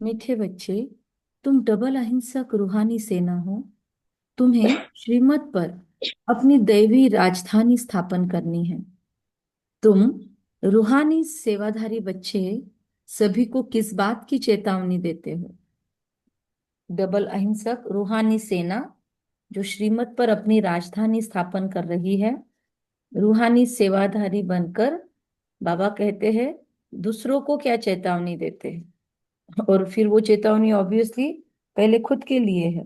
मीठे बच्चे, तुम डबल अहिंसक रूहानी सेना हो। तुम्हें श्रीमत पर अपनी दैवी राजधानी स्थापन करनी है। तुम रूहानी सेवाधारी बच्चे सभी को किस बात की चेतावनी देते हो? डबल अहिंसक रूहानी सेना जो श्रीमत पर अपनी राजधानी स्थापन कर रही है, रूहानी सेवाधारी बनकर बाबा कहते हैं दूसरों को क्या चेतावनी देते हैं। और फिर वो चेतावनी ऑब्वियसली पहले खुद के लिए है,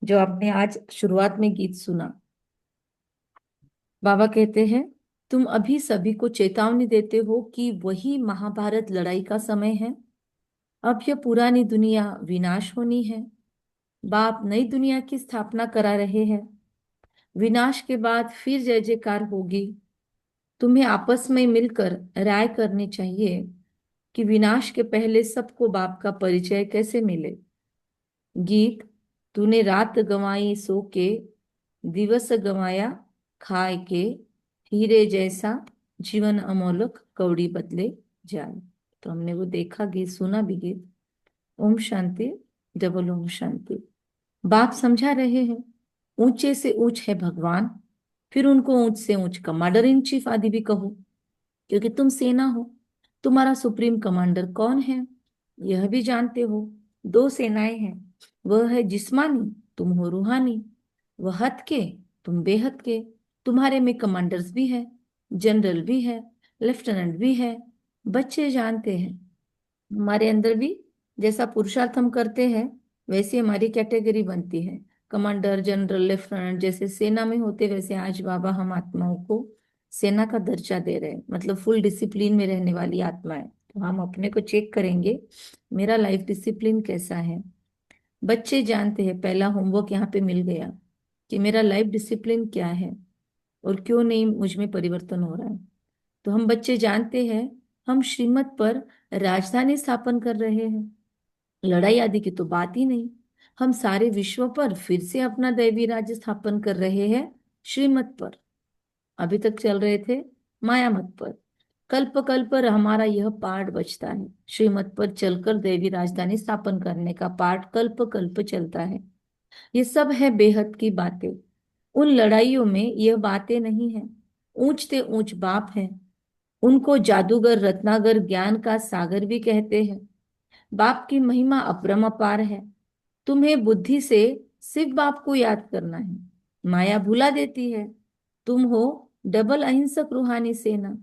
जो आपने आज शुरुआत में गीत सुना। बाबा कहते हैं तुम अभी सभी को चेतावनी देते हो कि वही महाभारत लड़ाई का समय है। अब यह पुरानी दुनिया विनाश होनी है। बाप नई दुनिया की स्थापना करा रहे हैं। विनाश के बाद फिर जय जयकार होगी। तुम्हें आपस में मिलकर राय करनी चाहिए कि विनाश के पहले सबको बाप का परिचय कैसे मिले। गीत, तूने रात गंवाई सो के, दिवस गंवाया खाए के, हीरे जैसा जीवन अमोलक कौड़ी बदले जाए। तो हमने वो देखा गीत, सुना भी गीत। ओम शांति, डबल ओम शांति। बाप समझा रहे हैं ऊंचे से ऊंच है भगवान। फिर उनको ऊंच से ऊंच कमांडर इन चीफ आदि भी कहो, क्योंकि तुम सेना हो। तुम्हारा सुप्रीम कमांडर कौन है यह भी जानते हो। दो सेनाएं हैं, वह है जिस्मानी, तुम हो रूहानी। वह हद के, तुम बेहद के। तुम्हारे में कमांडर्स भी है, जनरल भी है, लेफ्टिनेंट भी है। बच्चे जानते हैं हमारे अंदर भी जैसा पुरुषार्थ हम करते हैं वैसी हमारी कैटेगरी बनती है। कमांडर, जनरल, लेफ्टिनेंट जैसे सेना में होते, वैसे आज बाबा हम आत्माओं को सेना का दर्जा दे रहे हैं, मतलब फुल डिसिप्लिन में रहने वाली आत्माएं। तो हम अपने को चेक करेंगे मेरा लाइफ डिसिप्लिन कैसा है। बच्चे जानते हैं पहला होमवर्क यहाँ पे मिल गया कि मेरा लाइफ डिसिप्लिन क्या है और क्यों नहीं मुझ में परिवर्तन हो रहा है। तो हम बच्चे जानते हैं हम श्रीमत पर राजधानी स्थापन कर रहे हैं। लड़ाई आदि की तो बात ही नहीं। हम सारे विश्व पर फिर से अपना दैवी राज्य स्थापन कर रहे हैं श्रीमत पर। अभी तक चल रहे थे माया मत पर। कल्प कल्प पर हमारा यह पाठ बचता है। श्रीमत पर चलकर दैवी राजधानी स्थापन करने का पाठ कल्प कल्प चलता है। ये सब है बेहद की बातें। उन लड़ाइयों में यह बातें नहीं है। ऊंचते ऊंच बाप है। उनको जादूगर, रत्नागर, ज्ञान का सागर भी कहते हैं। बाप की महिमा अपरंपार है। तुम्हें बुद्धि से सिर्फ बाप को याद करना है। माया भुला देती है। तुम हो डबल अहिंसक रूहानी सेना।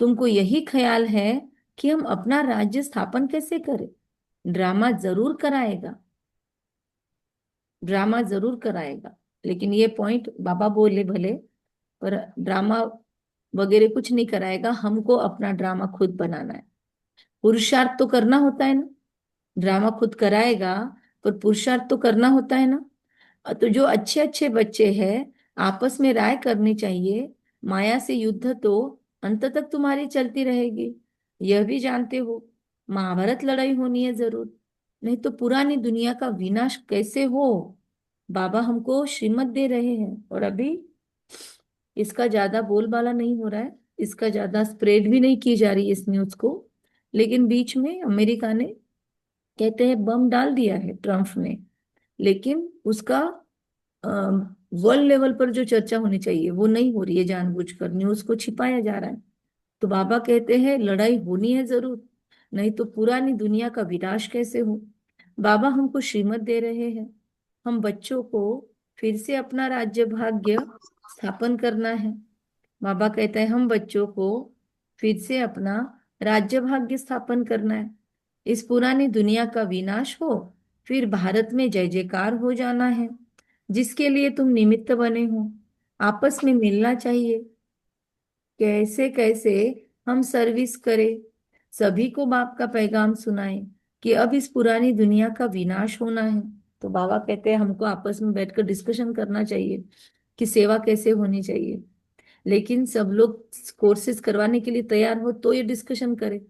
तुमको यही ख्याल है कि हम अपना राज्य स्थापन कैसे करें। ड्रामा जरूर कराएगा, ड्रामा जरूर कराएगा। लेकिन ये पॉइंट बाबा बोले भले, पर ड्रामा वगैरह कुछ नहीं कराएगा। हमको अपना ड्रामा खुद बनाना है। पुरुषार्थ तो करना होता है ना। ड्रामा खुद कराएगा, पर पुरुषार्थ तो करना होता है ना। तो जो अच्छे अच्छे बच्चे हैं आपस में राय करनी चाहिए। माया से युद्ध तो अंत तक तुम्हारी चलती रहेगी, यह भी जानते हो। महाभारत लड़ाई होनी है जरूर, नहीं तो पुरानी दुनिया का विनाश कैसे हो। बाबा हमको श्रीमत दे रहे हैं और अभी इसका ज्यादा बोलबाला नहीं हो रहा है, इसका ज्यादा स्प्रेड भी नहीं की जा रही है इस न्यूज को। लेकिन बीच में अमेरिका ने कहते हैं बम डाल दिया है ट्रम्प ने, लेकिन उसका वर्ल्ड लेवल पर जो चर्चा होनी चाहिए वो नहीं हो रही है। जानबूझकर न्यूज को छिपाया जा रहा है। तो बाबा कहते हैं लड़ाई होनी है जरूर, नहीं तो पुरानी दुनिया का विनाश कैसे हो। बाबा हमको श्रीमत दे रहे हैं। हम बच्चों को फिर से अपना राज्य भाग्य स्थापन करना है। बाबा कहते हैं हम बच्चों को फिर से अपना राज्य भाग्य स्थापन करना है। इस पुरानी दुनिया का विनाश हो, फिर भारत में जय जयकार हो जाना है, जिसके लिए तुम निमित्त बने हो। आपस में मिलना चाहिए। कैसे कैसे हम सर्विस करें, सभी को बाप का पैगाम सुनाएं कि अब इस पुरानी दुनिया का विनाश होना है। तो बाबा कहते हैं हमको आपस में बैठकर डिस्कशन करना चाहिए कि सेवा कैसे होनी चाहिए। लेकिन सब लोग कोर्सेज करवाने के लिए तैयार हो तो ये डिस्कशन करें,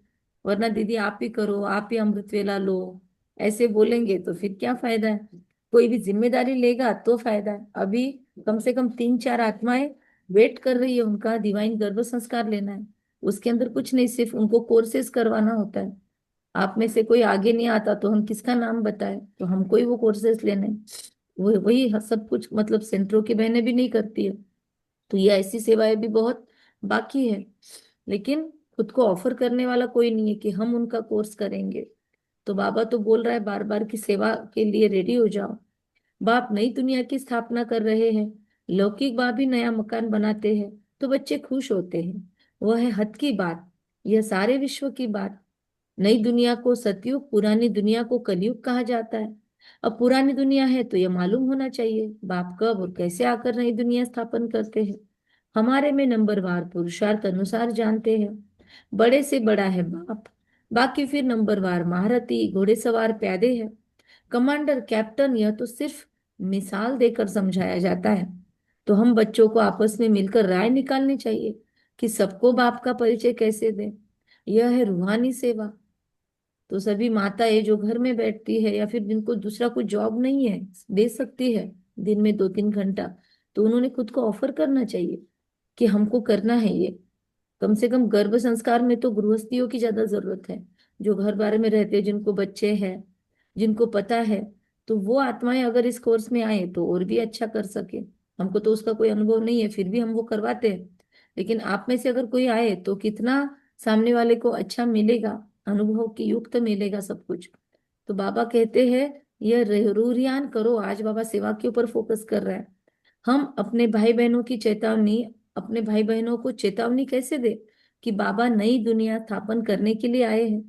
वरना दीदी आप ही करो, आप ही अमृत वेला लो, ऐसे बोलेंगे तो फिर क्या फायदा है। कोई भी जिम्मेदारी लेगा तो फायदा है। अभी कम से कम 3 4 आत्माएं वेट कर रही है, उनका डिवाइन गर्भ संस्कार लेना है। उसके अंदर कुछ नहीं, सिर्फ उनको कोर्सेज करवाना होता है। आप में से कोई आगे नहीं आता तो हम किसका नाम बताएं, तो हमको ही वो कोर्सेज लेने हैं। वो वही सब कुछ मतलब सेंटरों की बहनें भी नहीं करती है। तो ये ऐसी सेवाएं भी बहुत बाकी है, लेकिन खुद को ऑफर करने वाला कोई नहीं है कि हम उनका कोर्स करेंगे। तो बाबा तो बोल रहा है बार बार कि सेवा के लिए रेडी हो जाओ। बाप नई दुनिया की स्थापना कर रहे हैं, लौकिक बाप भी नया मकान बनाते हैं, तो बच्चे खुश होते हैं। वह है हद की बात, यह सारे विश्व की बात। नई दुनिया को सतयुग, पुरानी दुनिया को कलयुग कहा जाता है। अब पुरानी दुनिया है तो यह मालूम होना चाहिए बाप कब और कैसे आकर नई दुनिया स्थापन करते हैं। हमारे में नंबरवार पुरुषार्थ अनुसार जानते हैं। बड़े से बड़ा है बाप, बाकी फिर नंबरवार महारथी घोड़ेसवार प्यादे हैं। कमांडर कैप्टन यह तो सिर्फ मिसाल देकर समझाया जाता है। तो हम बच्चों को आपस में मिलकर राय निकालनी चाहिए कि सबको बाप का परिचय कैसे दें। यह है रूहानी सेवा। तो सभी माताएं जो घर में बैठती है या फिर जिनको दूसरा कोई जॉब नहीं है, दे सकती है दिन में 2-3 घंटा, तो उन्होंने खुद को ऑफर करना चाहिए कि हमको करना है ये। कम से कम गर्भ संस्कार में तो गृहस्थियों की ज्यादा जरूरत है, जो घर बार में रहते हैं, जिनको बच्चे हैं, जिनको पता है। तो वो आत्माएं अगर इस कोर्स में आए तो और भी अच्छा कर सके। हमको तो उसका कोई अनुभव नहीं है, फिर भी हम वो करवाते हैं। लेकिन आप में से अगर कोई आए तो कितना सामने वाले को अच्छा मिलेगा, अनुभव की युक्त मिलेगा सब कुछ। तो बाबा कहते हैं यह रूरियान करो। आज बाबा सेवा के ऊपर फोकस कर रहा है। हम अपने भाई बहनों की चेतावनी, अपने भाई बहनों को चेतावनी कैसे दे कि बाबा नई दुनिया स्थापन करने के लिए आए हैं।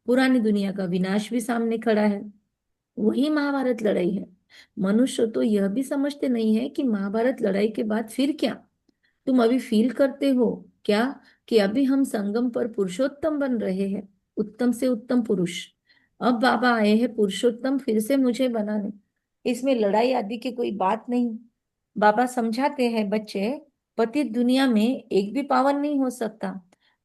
पुरानी दुनिया का विनाश भी सामने खड़ा है। वही महाभारत लड़ाई है। मनुष्य तो यह भी समझते नहीं है कि महाभारत लड़ाई के बाद फिर क्या। तुम अभी फील करते हो क्या कि अभी हम संगम पर पुरुषोत्तम बन रहे हैं, उत्तम से उत्तम पुरुष। अब बाबा आए हैं पुरुषोत्तम फिर से मुझे बनाने। इसमें लड़ाई आदि की कोई बात नहीं। बाबा समझाते हैं बच्चे, पतित दुनिया में एक भी पावन नहीं हो सकता,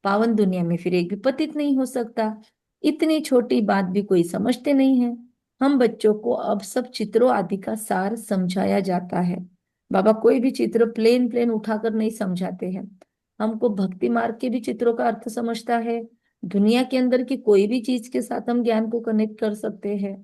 पावन दुनिया में फिर एक भी पतित नहीं हो सकता। इतनी छोटी बात भी कोई समझते नहीं है। हम बच्चों को अब सब चित्रों आदि का सार समझाया जाता है। बाबा कोई भी चित्र प्लेन प्लेन उठाकर नहीं समझाते हैं। हमको भक्ति मार्ग के भी चित्रों का अर्थ समझता है। दुनिया के अंदर की कोई भी चीज के साथ हम ज्ञान को कनेक्ट कर सकते हैं।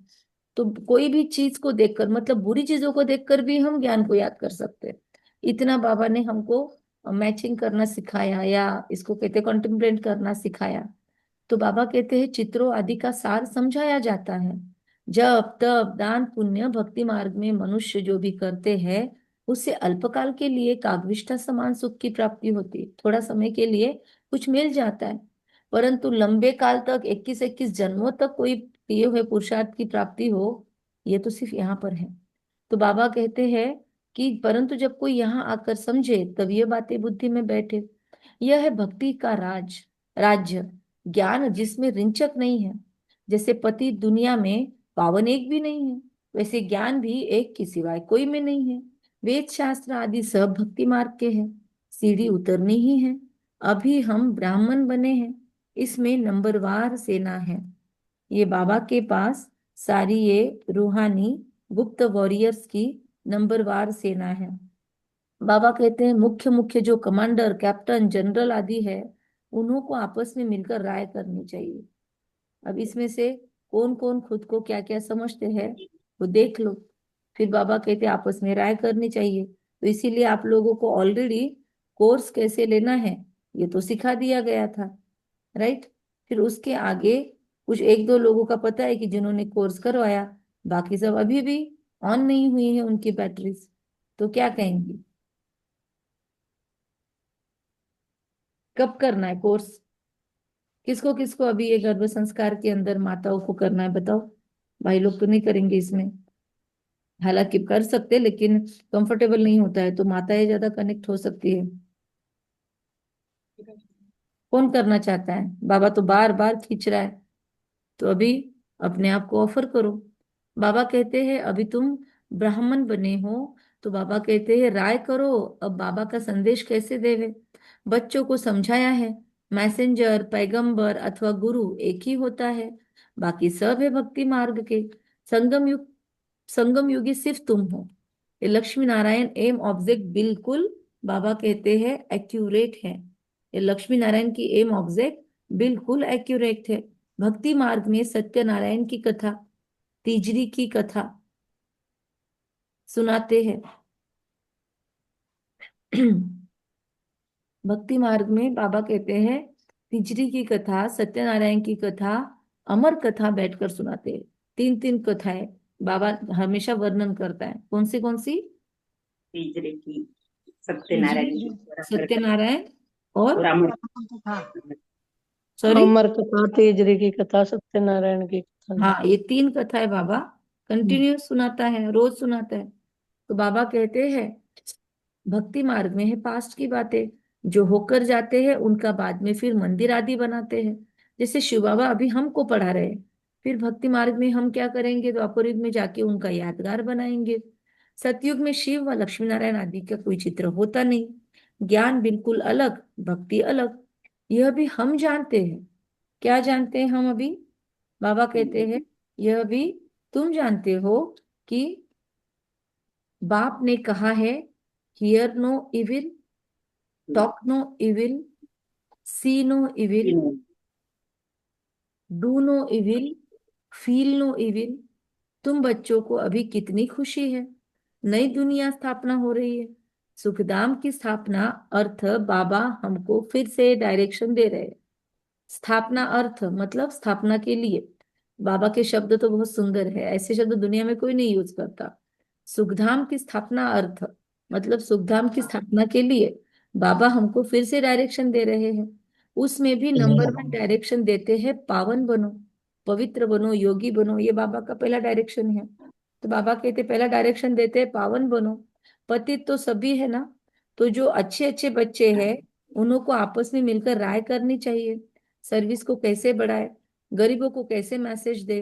तो कोई भी चीज को देखकर, मतलब बुरी चीजों को देखकर भी हम ज्ञान को याद कर सकते हैं। इतना बाबा ने हमको मैचिंग करना सिखाया, या इसको कहते कॉन्टेम्पलेट करना सिखाया। तो बाबा कहते हैं चित्रों आदि का सार समझाया जाता है। जप तप दान पुण्य भक्ति मार्ग में मनुष्य जो भी करते हैं, उससे अल्पकाल के लिए काग्विष्ठा समान सुख की प्राप्ति होती है, थोड़ा समय के लिए कुछ मिल जाता है। परंतु लंबे काल तक 21-21 जन्मों तक कोई किए हुए पुरुषार्थ की प्राप्ति हो, ये तो सिर्फ यहाँ पर है। तो बाबा कहते हैं कि परंतु जब कोई यहाँ आकर समझे तब ये बातें बुद्धि में बैठे। यह है भक्ति का राज्य, ज्ञान जिसमें रिंचक नहीं है। जैसे पति दुनिया में पावन एक भी नहीं है, वैसे ज्ञान भी एक के सिवाय कोई में नहीं है। वेद शास्त्र आदि सब भक्ति मार्ग के हैं, सीढ़ी उतरनी ही है। अभी हम ब्राह्मण बने हैं, इसमें नंबरवार सेना है। ये बाबा के पास सारी ये रूहानी गुप्त वॉरियर्स की नंबरवार सेना है। बाबा कहते हैं मुख्य मुख्य जो कमांडर कैप्टन जनरल आदि है, उन्हों को आपस में मिलकर राय करनी चाहिए। अब इसमें से कौन कौन खुद को क्या क्या समझते हैं वो देख लो। फिर बाबा कहते हैं आपस में राय करनी चाहिए। तो इसीलिए आप लोगों को ऑलरेडी कोर्स कैसे लेना है ये तो सिखा दिया गया था, राइट। फिर उसके आगे कुछ एक दो लोगों का पता है कि जिन्होंने कोर्स करवाया, बाकी सब अभी भी ऑन नहीं हुई है उनकी बैटरीज। तो क्या कहेंगी, कब करना है कोर्स? किसको किसको अभी ये गर्भ संस्कार के अंदर माताओं को करना है बताओ। भाई लोग तो नहीं करेंगे इसमें, हालांकि कर सकते लेकिन कंफर्टेबल नहीं होता है, तो माताएं ज्यादा कनेक्ट हो सकती है। कौन करना चाहता है? बाबा तो बार बार खींच रहा है। तो अभी अपने आप को ऑफर करो। बाबा कहते हैं अभी तुम ब्राह्मण बने हो, तो बाबा कहते हैं राय करो अब बाबा का संदेश कैसे देवे। बच्चों को समझाया है मैसेंजर पैगंबर अथवा गुरु एक ही होता है, बाकी सब है भक्ति मार्ग के। संगम युगी सिर्फ तुम हो। ये लक्ष्मी नारायण एम ऑब्जेक्ट बिल्कुल, बाबा कहते हैं एक्यूरेट है। ये लक्ष्मी नारायण की एम ऑब्जेक्ट बिल्कुल एक्यूरेट है। भक्ति मार्ग में सत्यनारायण की कथा, तीजरी की कथा सुनाते हैं। भक्ति मार्ग में बाबा कहते हैं तिजरी की कथा, सत्यनारायण की कथा, अमर कथा बैठकर सुनाते हैं। तीन तीन कथाएं बाबा हमेशा वर्णन करता है। कौन सी? तीसरे की, तिजरी सत्यनारायण की, है, और अमर सत्यनारायण और और अमर सॉरी, अमर कथा, तेजरी की कथा, सत्यनारायण की कथा। हाँ ये तीन कथाएं बाबा कंटिन्यूस सुनाता है, रोज सुनाता है। तो बाबा कहते हैं भक्ति मार्ग में है पास्ट की बातें, जो होकर जाते हैं उनका बाद में फिर मंदिर आदि बनाते हैं। जैसे शिव बाबा अभी हमको पढ़ा रहे हैं, फिर भक्ति मार्ग में हम क्या करेंगे, द्वापर युग में जाके उनका यादगार बनाएंगे। सतयुग में शिव व लक्ष्मी नारायण आदि का कोई चित्र होता नहीं, ज्ञान बिल्कुल अलग, भक्ति अलग। यह भी हम जानते हैं। क्या जानते हैं हम अभी? बाबा कहते हैं यह भी तुम जानते हो कि बाप ने कहा है, hear no evil, talk no evil, see no evil, do no evil, feel no evil. तुम बच्चों को अभी कितनी खुशी है, नई दुनिया स्थापना हो रही है। सुखधाम की स्थापना अर्थ बाबा हमको फिर से डायरेक्शन दे रहे हैं। स्थापना अर्थ मतलब स्थापना के लिए। बाबा के शब्द तो बहुत सुंदर है, ऐसे शब्द दुनिया में कोई नहीं यूज करता। सुखधाम की स्थापना अर्थ मतलब सुखधाम की स्थापना के लिए बाबा हमको फिर से डायरेक्शन दे रहे हैं। उसमें भी नंबर वन डायरेक्शन देते हैं, पावन बनो, पवित्र बनो, योगी बनो। ये बाबा का पहला डायरेक्शन है। तो बाबा कहते पहला डायरेक्शन देते हैं पावन बनो। पतित तो सभी है ना, तो जो अच्छे अच्छे बच्चे हैं उन्हों को आपस में मिलकर राय करनी चाहिए, सर्विस को कैसे बढ़ाए, गरीबों को कैसे मैसेज दे।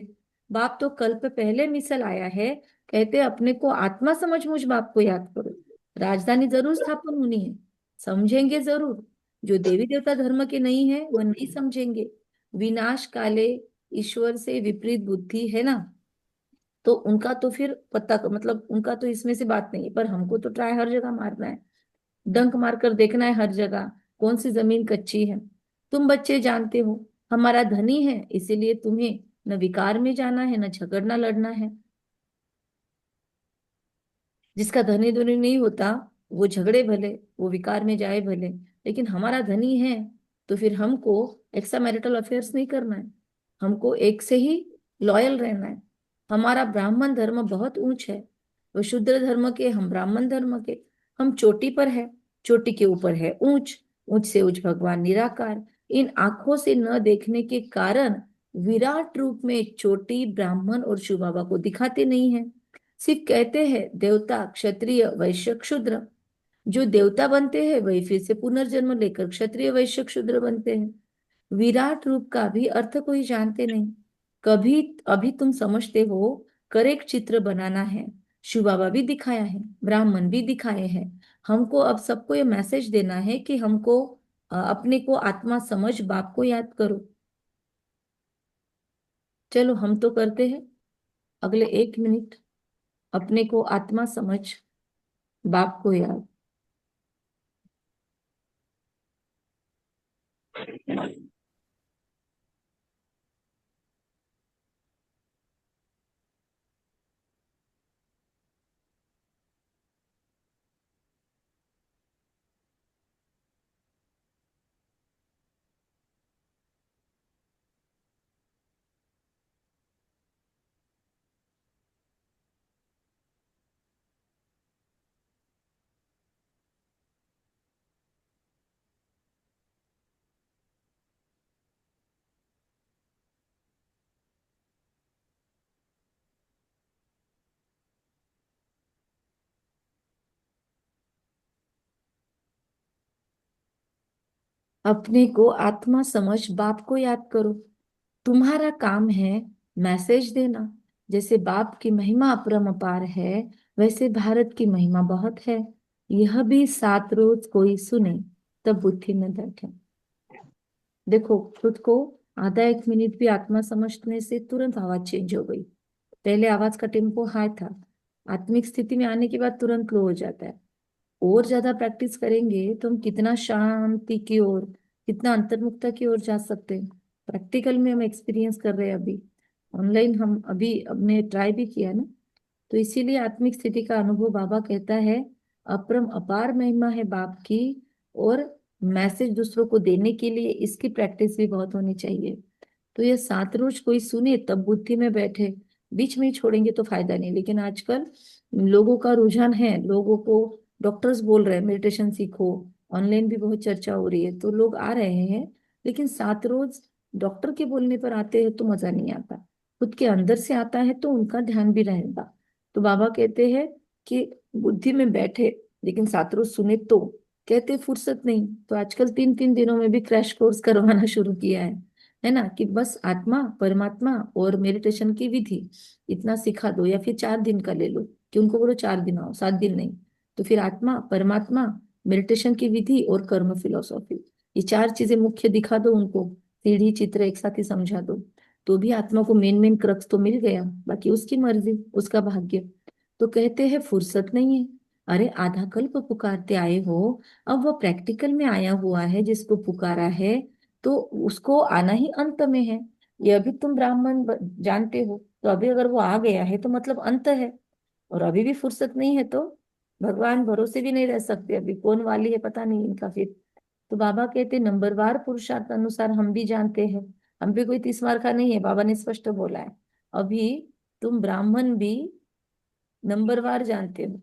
बाप तो कल पे पहले मिसल आया है, कहते अपने को आत्मा समझ मुझ बाप को याद करो। राजधानी जरूर स्थापन होनी है, समझेंगे जरूर। जो देवी देवता धर्म के नहीं है वह नहीं समझेंगे। विनाश काले ईश्वर से विपरीत बुद्धि है ना, तो उनका तो फिर पता मतलब उनका तो इसमें से बात नहीं है। पर हमको तो ट्राई हर जगह मारना है, डंक मारकर देखना है हर जगह कौन सी जमीन कच्ची है। तुम बच्चे जानते हो हमारा धनी है, इसीलिए तुम्हें न विकार में जाना है न झगड़ना लड़ना है। जिसका धनी धनी नहीं होता वो झगड़े भले, वो विकार में जाए भले, लेकिन हमारा धनी है तो फिर हमको एक्स्ट्रा मैरिटल अफेयर्स नहीं करना है, हमको एक से ही लॉयल रहना है। हमारा ब्राह्मण धर्म बहुत ऊंच है, वो शूद्र धर्म के, हम ब्राह्मण धर्म के। हम चोटी पर है, चोटी के ऊपर है ऊंच, ऊंच से ऊंच भगवान निराकार। इन आंखों से न देखने के कारण विराट रूप में चोटी ब्राह्मण और शिव बाबा को दिखाते नहीं है। सिर्फ कहते हैं देवता क्षत्रिय वैश्य क्षूद्र। जो देवता बनते हैं वही फिर से पुनर्जन्म लेकर क्षत्रिय वैश्य क्षूद्र बनते हैं। विराट रूप का भी अर्थ कोई जानते नहीं। कभी अभी तुम समझते हो करेक्ट चित्र बनाना है, शिव बाबा भी दिखाया है, ब्राह्मण भी दिखाए हैं। हमको अब सबको ये मैसेज देना है कि हमको अपने को आत्मा समझ बाप को याद करो। चलो हम तो करते हैं, अगले 1 मिनट अपने को आत्मा समझ बाप को याद। अपने को आत्मा समझ बाप को याद करो। तुम्हारा काम है मैसेज देना। जैसे बाप की महिमा अपरंपार है, वैसे भारत की महिमा बहुत है। यह भी 7 रोज कोई सुने तब बुद्धि में बैठे। देखो खुद को आधा 1 मिनट भी आत्मा समझने से तुरंत आवाज चेंज हो गई। पहले आवाज का टेम्पो हाई था, आत्मिक स्थिति में आने के बाद तुरंत लो हो जाता है। और ज्यादा प्रैक्टिस करेंगे तो हम कितना शांति की ओर, कितना अंतर्मुखता की ओर जा सकते हैं। प्रैक्टिकल में हम एक्सपीरियंस कर रहे हैं अभी। ऑनलाइन हम अभी अपने ट्राई भी किया ना। तो इसीलिए आत्मिक स्थिति का अनुभव, बाबा कहता है, अपरम अपार महिमा है बाप की। और मैसेज दूसरों को देने के लिए इसकी प्रैक्टिस भी बहुत होनी चाहिए। तो ये 7 रोज कोई सुने तब बुद्धि में बैठे, बीच में ही छोड़ेंगे तो फायदा नहीं। लेकिन आजकल लोगों का रुझान है, लोगों को डॉक्टर्स बोल रहे हैं मेडिटेशन सीखो, ऑनलाइन भी बहुत चर्चा हो रही है, तो लोग आ रहे हैं। लेकिन 7 रोज डॉक्टर के बोलने पर आते हैं तो मजा नहीं आता, खुद के अंदर से आता है तो उनका ध्यान भी रहेगा। तो बाबा कहते हैं कि बुद्धि में बैठे, लेकिन 7 रोज सुने तो। कहते फुर्सत नहीं, तो आजकल 3-3 दिनों में भी क्रैश कोर्स करवाना शुरू किया है ना, कि बस आत्मा परमात्मा और मेडिटेशन की विधि इतना सिखा दो, या फिर 4 दिन का ले लो, कि उनको बोलो 4 दिन आओ, 7 दिन नहीं। तो फिर आत्मा परमात्मा, मेडिटेशन की विधि और कर्म फिलोसॉफी, ये 4 चीजें मुख्य दिखा दो उनको, सीढ़ी चित्र एक साथ ही समझा दो, तो भी आत्मा को मेन मेन क्रक्स तो मिल गया। बाकी उसकी मर्जी, उसका भाग्य। तो कहते हैं फुर्सत नहीं है। अरे आधा कल्प पुकारते आए हो, अब वो प्रैक्टिकल में आया हुआ है जिसको पुकारा है, तो उसको आना ही अंत में है। ये अभी तुम ब्राह्मण जानते हो, तो अभी अगर वो आ गया है तो मतलब अंत है। और अभी भी फुर्सत नहीं है तो भगवान भरोसे भी नहीं रह सकते, अभी कौन वाली है पता नहीं इनका फिर। तो बाबा कहते नंबरवार पुरुषार्थ अनुसार हम भी जानते हैं, हम भी कोई 30 मार का नहीं है, बाबा ने स्पष्ट बोला है। अभी तुम ब्राह्मण भी नंबरवार जानते हो,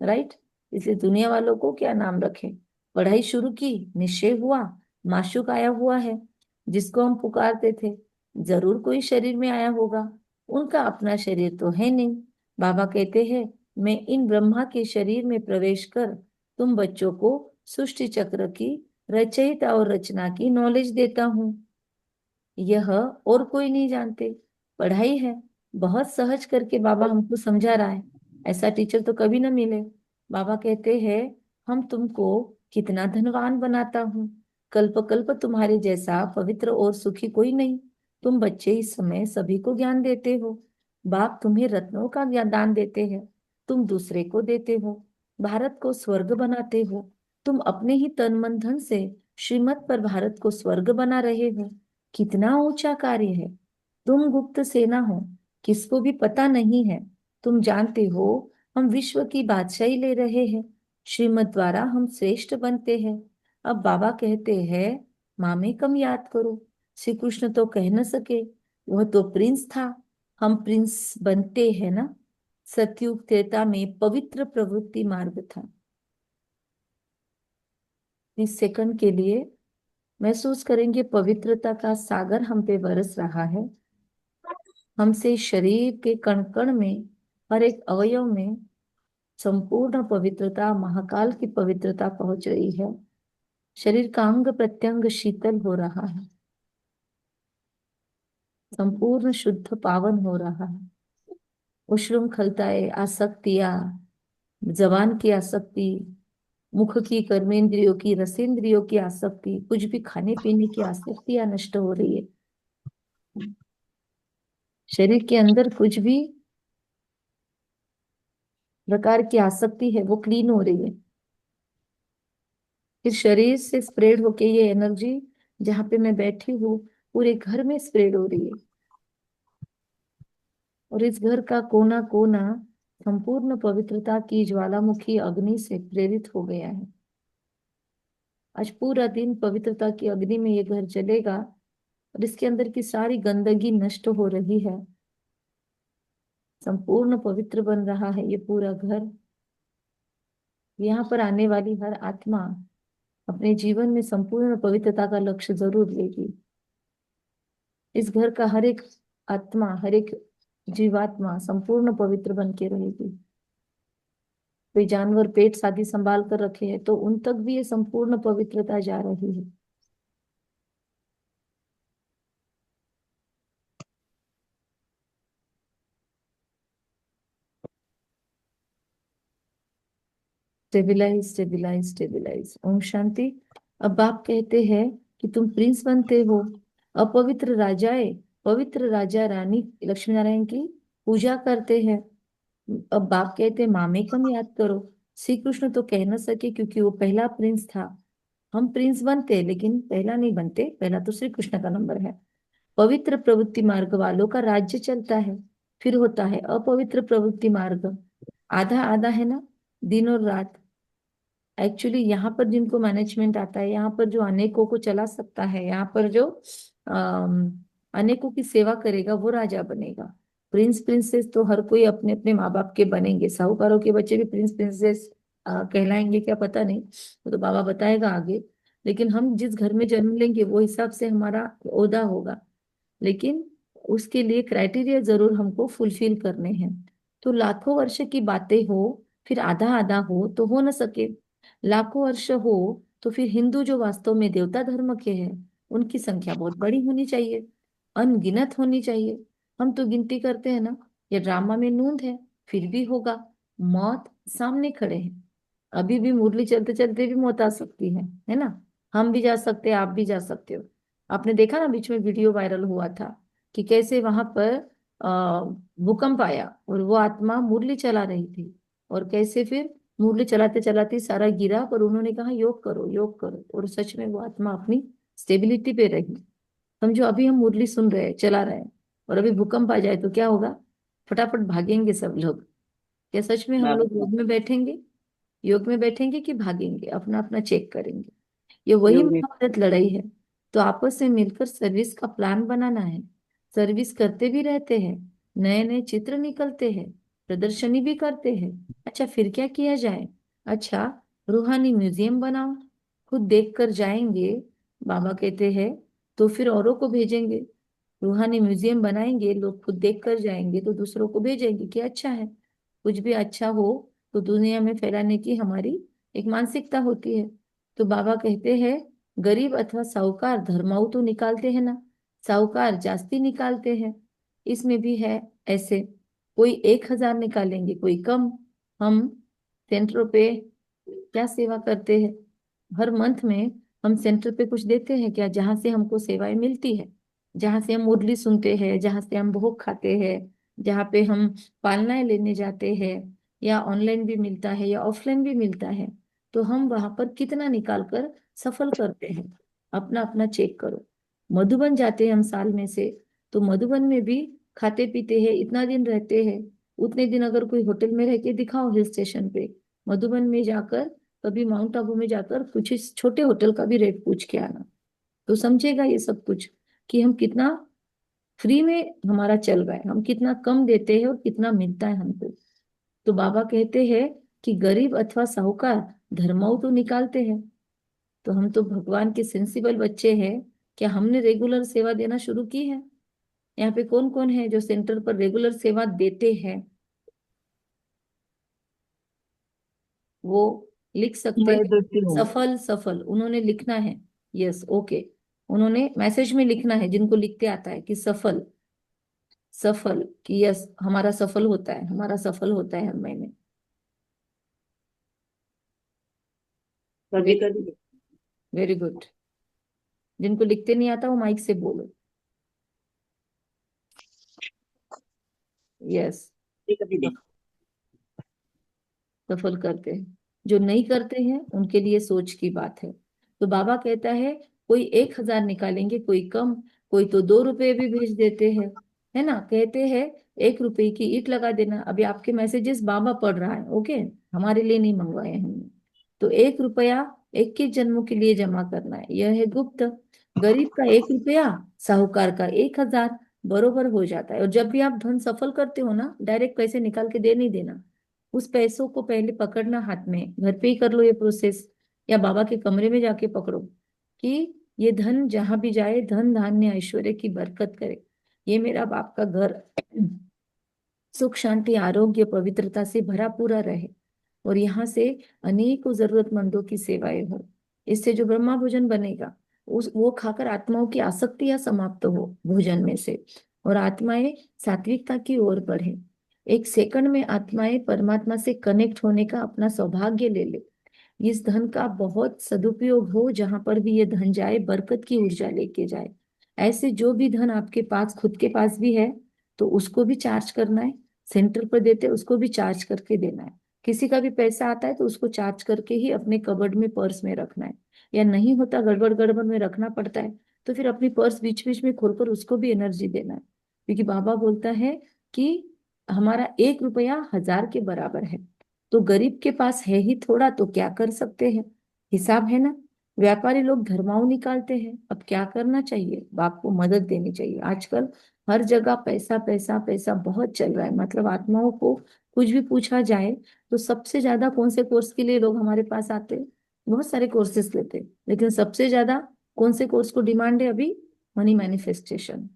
राइट। इसलिए दुनिया वालों को क्या नाम रखें। पढ़ाई शुरू की, निश्चय हुआ, माशूक आया हुआ है जिसको हम पुकारते थे, जरूर कोई शरीर में आया होगा, उनका अपना शरीर तो है नहीं। बाबा कहते हैं मैं इन ब्रह्मा के शरीर में प्रवेश कर तुम बच्चों को सृष्टि चक्र की रचयिता और रचना की नॉलेज देता हूँ। यह और कोई नहीं जानते, पढ़ाई है, बहुत सहज करके बाबा हमको समझा रहा है। ऐसा टीचर तो कभी ना मिले। बाबा कहते हैं हम तुमको कितना धनवान बनाता हूँ, कल्प कल्प तुम्हारे जैसा पवित्र और सुखी कोई नहीं। तुम बच्चे इस समय सभी को ज्ञान देते हो, बाप तुम्हें रत्नों का दान देते हैं, तुम दूसरे को देते हो, भारत को स्वर्ग बनाते हो। तुम अपने ही तन मन धन से श्रीमत पर भारत को स्वर्ग बना रहे हो। कितना ऊंचा कार्य है। तुम गुप्त सेना हो, किसको भी पता नहीं है। तुम जानते हो हम विश्व की बादशाही ले रहे हैं, श्रीमत द्वारा हम श्रेष्ठ बनते हैं। अब बाबा कहते हैं मामे कम याद करो। श्री कृष्ण तो कह न सके, वह तो प्रिंस था, हम प्रिंस बनते हैं ना। सतयुग त्रेता में पवित्र प्रवृत्ति मार्ग था। इस सेकंड के लिए महसूस करेंगे पवित्रता का सागर हम पे बरस रहा है। हमसे शरीर के कण कण में, हर एक अवयव में संपूर्ण पवित्रता, महाकाल की पवित्रता पहुंच रही है। शरीर का अंग प्रत्यंग शीतल हो रहा है, संपूर्ण शुद्ध पावन हो रहा है। उच्छृंखलताएं, आसक्तियां, जबान की आसक्ति, मुख की, कर्मेंद्रियों की, रसेंद्रियों की आसक्ति, कुछ भी खाने पीने की आसक्तियां नष्ट हो रही है। शरीर के अंदर कुछ भी प्रकार की आसक्ति है वो क्लीन हो रही है। फिर शरीर से स्प्रेड होके ये एनर्जी जहाँ पे मैं बैठी हूँ पूरे घर में स्प्रेड हो रही है, और इस घर का कोना कोना संपूर्ण पवित्रता की ज्वालामुखी अग्नि से प्रेरित हो गया है। आज पूरा दिन पवित्रता की अग्नि में ये घर जलेगा, और इसके अंदर की सारी गंदगी नष्ट हो रही है, संपूर्ण पवित्र बन रहा है ये पूरा घर। यहाँ पर आने वाली हर आत्मा अपने जीवन में संपूर्ण पवित्रता का लक्ष्य जरूर लेगी। इस घर का हर एक आत्मा, हर एक जीवात्मा संपूर्ण पवित्र बन के रहेगी। कोई जानवर पेट शादी संभाल कर रखे हैं तो उन तक भी ये संपूर्ण पवित्रता जा रही है। Stabilise stabilise stabilise, Om Shanti. अब बाप कहते हैं कि तुम प्रिंस बनते हो, अपवित्र राजाए पवित्र राजा रानी लक्ष्मी नारायण की पूजा करते हैं। अब बाप कहते हैं मामे कम याद करो। श्री कृष्ण तो कह न सके क्योंकि वो पहला प्रिंस था, हम प्रिंस बनते लेकिन पहला नहीं बनते, पहला तो श्री कृष्ण का नंबर है। पवित्र प्रवृत्ति मार्ग वालों का राज्य चलता है। फिर होता है अपवित्र प्रवृत्ति मार्ग, आधा आधा है ना, दिन और रात। एक्चुअली यहाँ पर जिनको मैनेजमेंट आता है, यहाँ पर जो अनेकों को चला सकता है, यहाँ पर जो अनेकों की सेवा करेगा, वो राजा बनेगा। प्रिंस प्रिंसेस तो हर कोई अपने अपने माँ बाप के बनेंगे। साहूकारों के बच्चे भी प्रिंस प्रिंसेस कहलाएंगे क्या पता नहीं, वो तो बाबा बताएगा आगे। लेकिन हम जिस घर में जन्म लेंगे वो हिसाब से हमारा ओहदा होगा। लेकिन उसके लिए क्राइटेरिया जरूर हमको फुलफिल करने हैं। तो लाखों वर्ष की बातें हो, फिर आधा आधा हो तो हो न सके। लाखों वर्ष हो तो फिर हिंदू जो वास्तव में देवता धर्म के हैं, उनकी संख्या बहुत बड़ी होनी चाहिए, अनगिनत होनी चाहिए। हम तो गिनती करते हैं ना, ये ड्रामा में नूंद है, फिर भी होगा। मौत सामने खड़े हैं, अभी भी मुरली चलते चलते भी मौत आ सकती है ना। हम भी जा सकते हैं, आप भी जा सकते हो। आपने देखा ना, बीच में वीडियो वायरल हुआ था कि कैसे वहां पर भूकंप आया और वो आत्मा मुरली चला रही थी, और कैसे फिर मुरली चलाते चलाते सारा गिरा, पर उन्होंने कहा योग करो योग करो, और सच में वो आत्मा अपनी स्टेबिलिटी पे रही। समझो अभी हम मुरली सुन रहे हैं, चला रहे हैं, और अभी भूकंप आ जाए तो क्या होगा? फटाफट भागेंगे सब लोग। क्या सच में हम बाबा लोग योग में बैठेंगे? योग में बैठेंगे कि भागेंगे? अपना अपना चेक करेंगे। ये वही योग में। महाभारत लड़ाई है। तो आपस में मिलकर सर्विस का प्लान बनाना है। सर्विस करते भी रहते हैं, नए नए चित्र निकलते हैं, प्रदर्शनी भी करते हैं। अच्छा फिर क्या किया जाए? अच्छा, रूहानी म्यूजियम बनाओ, खुद देख कर जाएंगे, बाबा कहते हैं, तो फिर औरों को भेजेंगे। रूहानी म्यूजियम बनाएंगे, लोग खुद देख कर जाएंगे तो दूसरों को भेजेंगे कि अच्छा है। कुछ भी अच्छा हो तो दुनिया में फैलाने की हमारी एक मानसिकता होती है। तो बाबा कहते हैं, गरीब अथवा साहूकार धर्माऊ तो निकालते हैं ना, साहूकार जास्ती निकालते हैं। इसमें भी है ऐसे, कोई 1,000 निकालेंगे, कोई कम। हम सेंटरों पे क्या सेवा करते हैं? हर मंथ में हम सेंटर पे कुछ देते हैं क्या, जहाँ से हमको सेवाएं मिलती है, जहाँ से हम मुरली सुनते हैं, जहाँ से हम भोग खाते हैं, जहाँ पे हम पालनाएं लेने जाते हैं, या ऑनलाइन भी मिलता है या ऑफलाइन भी मिलता है। तो हम वहां पर कितना निकाल कर सफल करते हैं? अपना अपना चेक करो। मधुबन जाते हैं हम साल में से, तो मधुबन में भी खाते पीते हैं, इतना दिन रहते हैं। उतने दिन अगर कोई होटल में रह के दिखाओ, हिल स्टेशन पे, मधुबन में जाकर, कभी माउंट आबू में जाकर कुछ इस छोटे होटल का भी रेट पूछ के आना, तो समझेगा ये सब कुछ कि हम कितना फ्री में हमारा चल रहा है, हम कितना कम देते हैं और कितना मिलता है हमको। तो बाबा कहते हैं कि गरीब अथवा साहूकार धर्माऊ तो निकालते हैं। तो हम तो भगवान के सेंसिबल बच्चे हैं, क्या हमने रेगुलर सेवा देना शुरू की है? यहाँ पे कौन कौन है जो सेंटर पर रेगुलर सेवा देते हैं? वो लिख सकते मैं हैं। देती हूँ। सफल सफल उन्होंने लिखना है। Yes, okay. उन्होंने मैसेज में लिखना है, जिनको लिखते आता है, कि सफल सफल, कि यस हमारा सफल होता है, हमारा सफल होता है हर महीने। कभी कभी वेरी गुड। जिनको लिखते नहीं आता वो माइक से बोलो। यस, कभी देख। सफल करते हैं। जो नहीं करते हैं उनके लिए सोच की बात है। तो बाबा कहता है, कोई 1,000 निकालेंगे, कोई कम, कोई तो 2 रुपए भी भेज देते हैं, है ना। कहते हैं 1 रुपए की ईंट लगा देना। अभी आपके मैसेजेस बाबा पढ़ रहा है, ओके, हमारे लिए नहीं मंगवाए हमने। तो 1 रुपया 21 जन्मों के लिए जमा करना है, यह है गुप्त। गरीब का 1 रुपया, साहूकार का 1,000, बरोबर हो जाता है। और जब भी आप धन सफल करते हो ना, डायरेक्ट पैसे निकाल के दे नहीं देना। उस पैसों को पहले पकड़ना हाथ में, घर पे ही कर लो ये प्रोसेस, या बाबा के कमरे में जाके पकड़ो, कि ये धन जहां भी जाए, धन धान्य ऐश्वर्य की बरकत करे। ये मेरा बाप का घर सुख शांति आरोग्य पवित्रता से भरा पूरा रहे, और यहाँ से अनेकों जरूरतमंदों की सेवाएं हो। इससे जो ब्रह्मा भोजन बनेगा, उस वो खाकर आत्माओं की आसक्तियां समाप्त हो भोजन में से, और आत्माएं सात्विकता की ओर बढ़े। 1 सेकंड में आत्माएं परमात्मा से कनेक्ट होने का अपना सौभाग्य ले ले। इस धन का बहुत सदुपयोग हो, जहां पर भी ये धन जाए बरकत की ऊर्जा लेके जाए। ऐसे जो भी धन आपके पास खुद के पास भी है, तो उसको भी चार्ज करना है। सेंटर पर देते उसको भी चार्ज करके देना है। किसी का भी पैसा आता है तो उसको चार्ज करके ही अपने कबर्ड में पर्स में रखना है, या नहीं होता गड़बड़ गड़बड़ में रखना पड़ता है, तो फिर अपनी पर्स बीच बीच में खोलकर उसको भी एनर्जी देना है, क्योंकि बाबा बोलता है कि हमारा 1 रुपया 1000 के बराबर है। तो गरीब के पास है ही थोड़ा, तो क्या कर सकते हैं, हिसाब है ना। व्यापारी लोग धर्माऊ निकालते हैं, अब क्या करना चाहिए, बाप को मदद देनी चाहिए। आजकल हर जगह पैसा पैसा पैसा बहुत चल रहा है, मतलब आत्माओं को कुछ भी पूछा जाए तो सबसे ज्यादा कौन से कोर्स के लिए लोग हमारे पास आते हैं, बहुत सारे कोर्सेज लेते हैं, लेकिन सबसे ज्यादा कौन से कोर्स को डिमांड है अभी, मनी मैनिफेस्टेशन,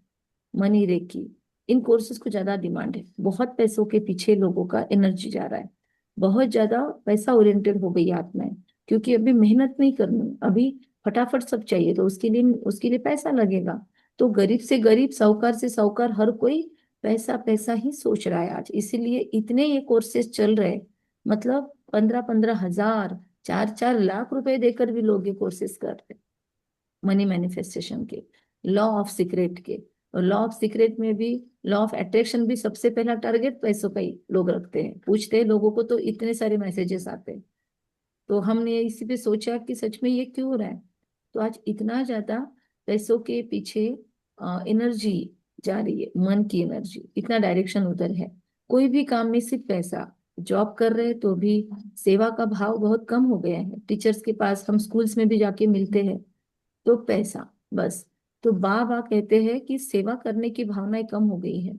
मनी रेकी, इन कोर्सेज को ज्यादा डिमांड है। बहुत पैसों के पीछे लोगों का एनर्जी जा रहा है, बहुत ज्यादा पैसा ओरिएंटेड हो गई है आत्माएं, क्योंकि अभी मेहनत नहीं करनी, अभी फटाफट सब चाहिए, तो उसके लिए पैसा लगेगा। तो गरीब से गरीब, साहूकार से साहूकार, हर कोई पैसा पैसा ही सोच रहा है आज, इसीलिए इतने ये कोर्सेज चल रहे हैं। मतलब 15-15 हजार, 4-4 लाख रुपए देकर भी लोग ये कोर्सेज कर रहे हैं, मनी मैनिफेस्टेशन के, लॉ ऑफ सीक्रेट के। और लॉ ऑफ सीक्रेट में भी, लॉ ऑफ अट्रैक्शन भी सबसे पहला टारगेट पैसों का ही लोग रखते हैं, पूछते हैं लोगों को तो इतने सारे मैसेजेस आते हैं। तो हमने इसी पे सोचा कि सच में ये क्यों हो रहा है। तो आज इतना ज्यादा पैसों के पीछे एनर्जी जा रही है, मन की एनर्जी, इतना डायरेक्शन उधर है। कोई भी काम में सिर्फ पैसा, जॉब कर रहे हैं तो भी सेवा का भाव बहुत कम हो गया है। टीचर्स के पास, हम स्कूल्स में भी जाके मिलते हैं तो पैसा बस। तो बाबा कहते हैं कि सेवा करने की भावनाएं कम हो गई है।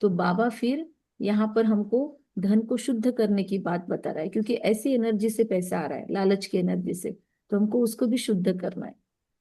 तो बाबा फिर यहाँ पर हमको धन को शुद्ध करने की बात बता रहा है, क्योंकि ऐसी एनर्जी से पैसा आ रहा है, लालच की एनर्जी से, तो हमको उसको भी शुद्ध करना है।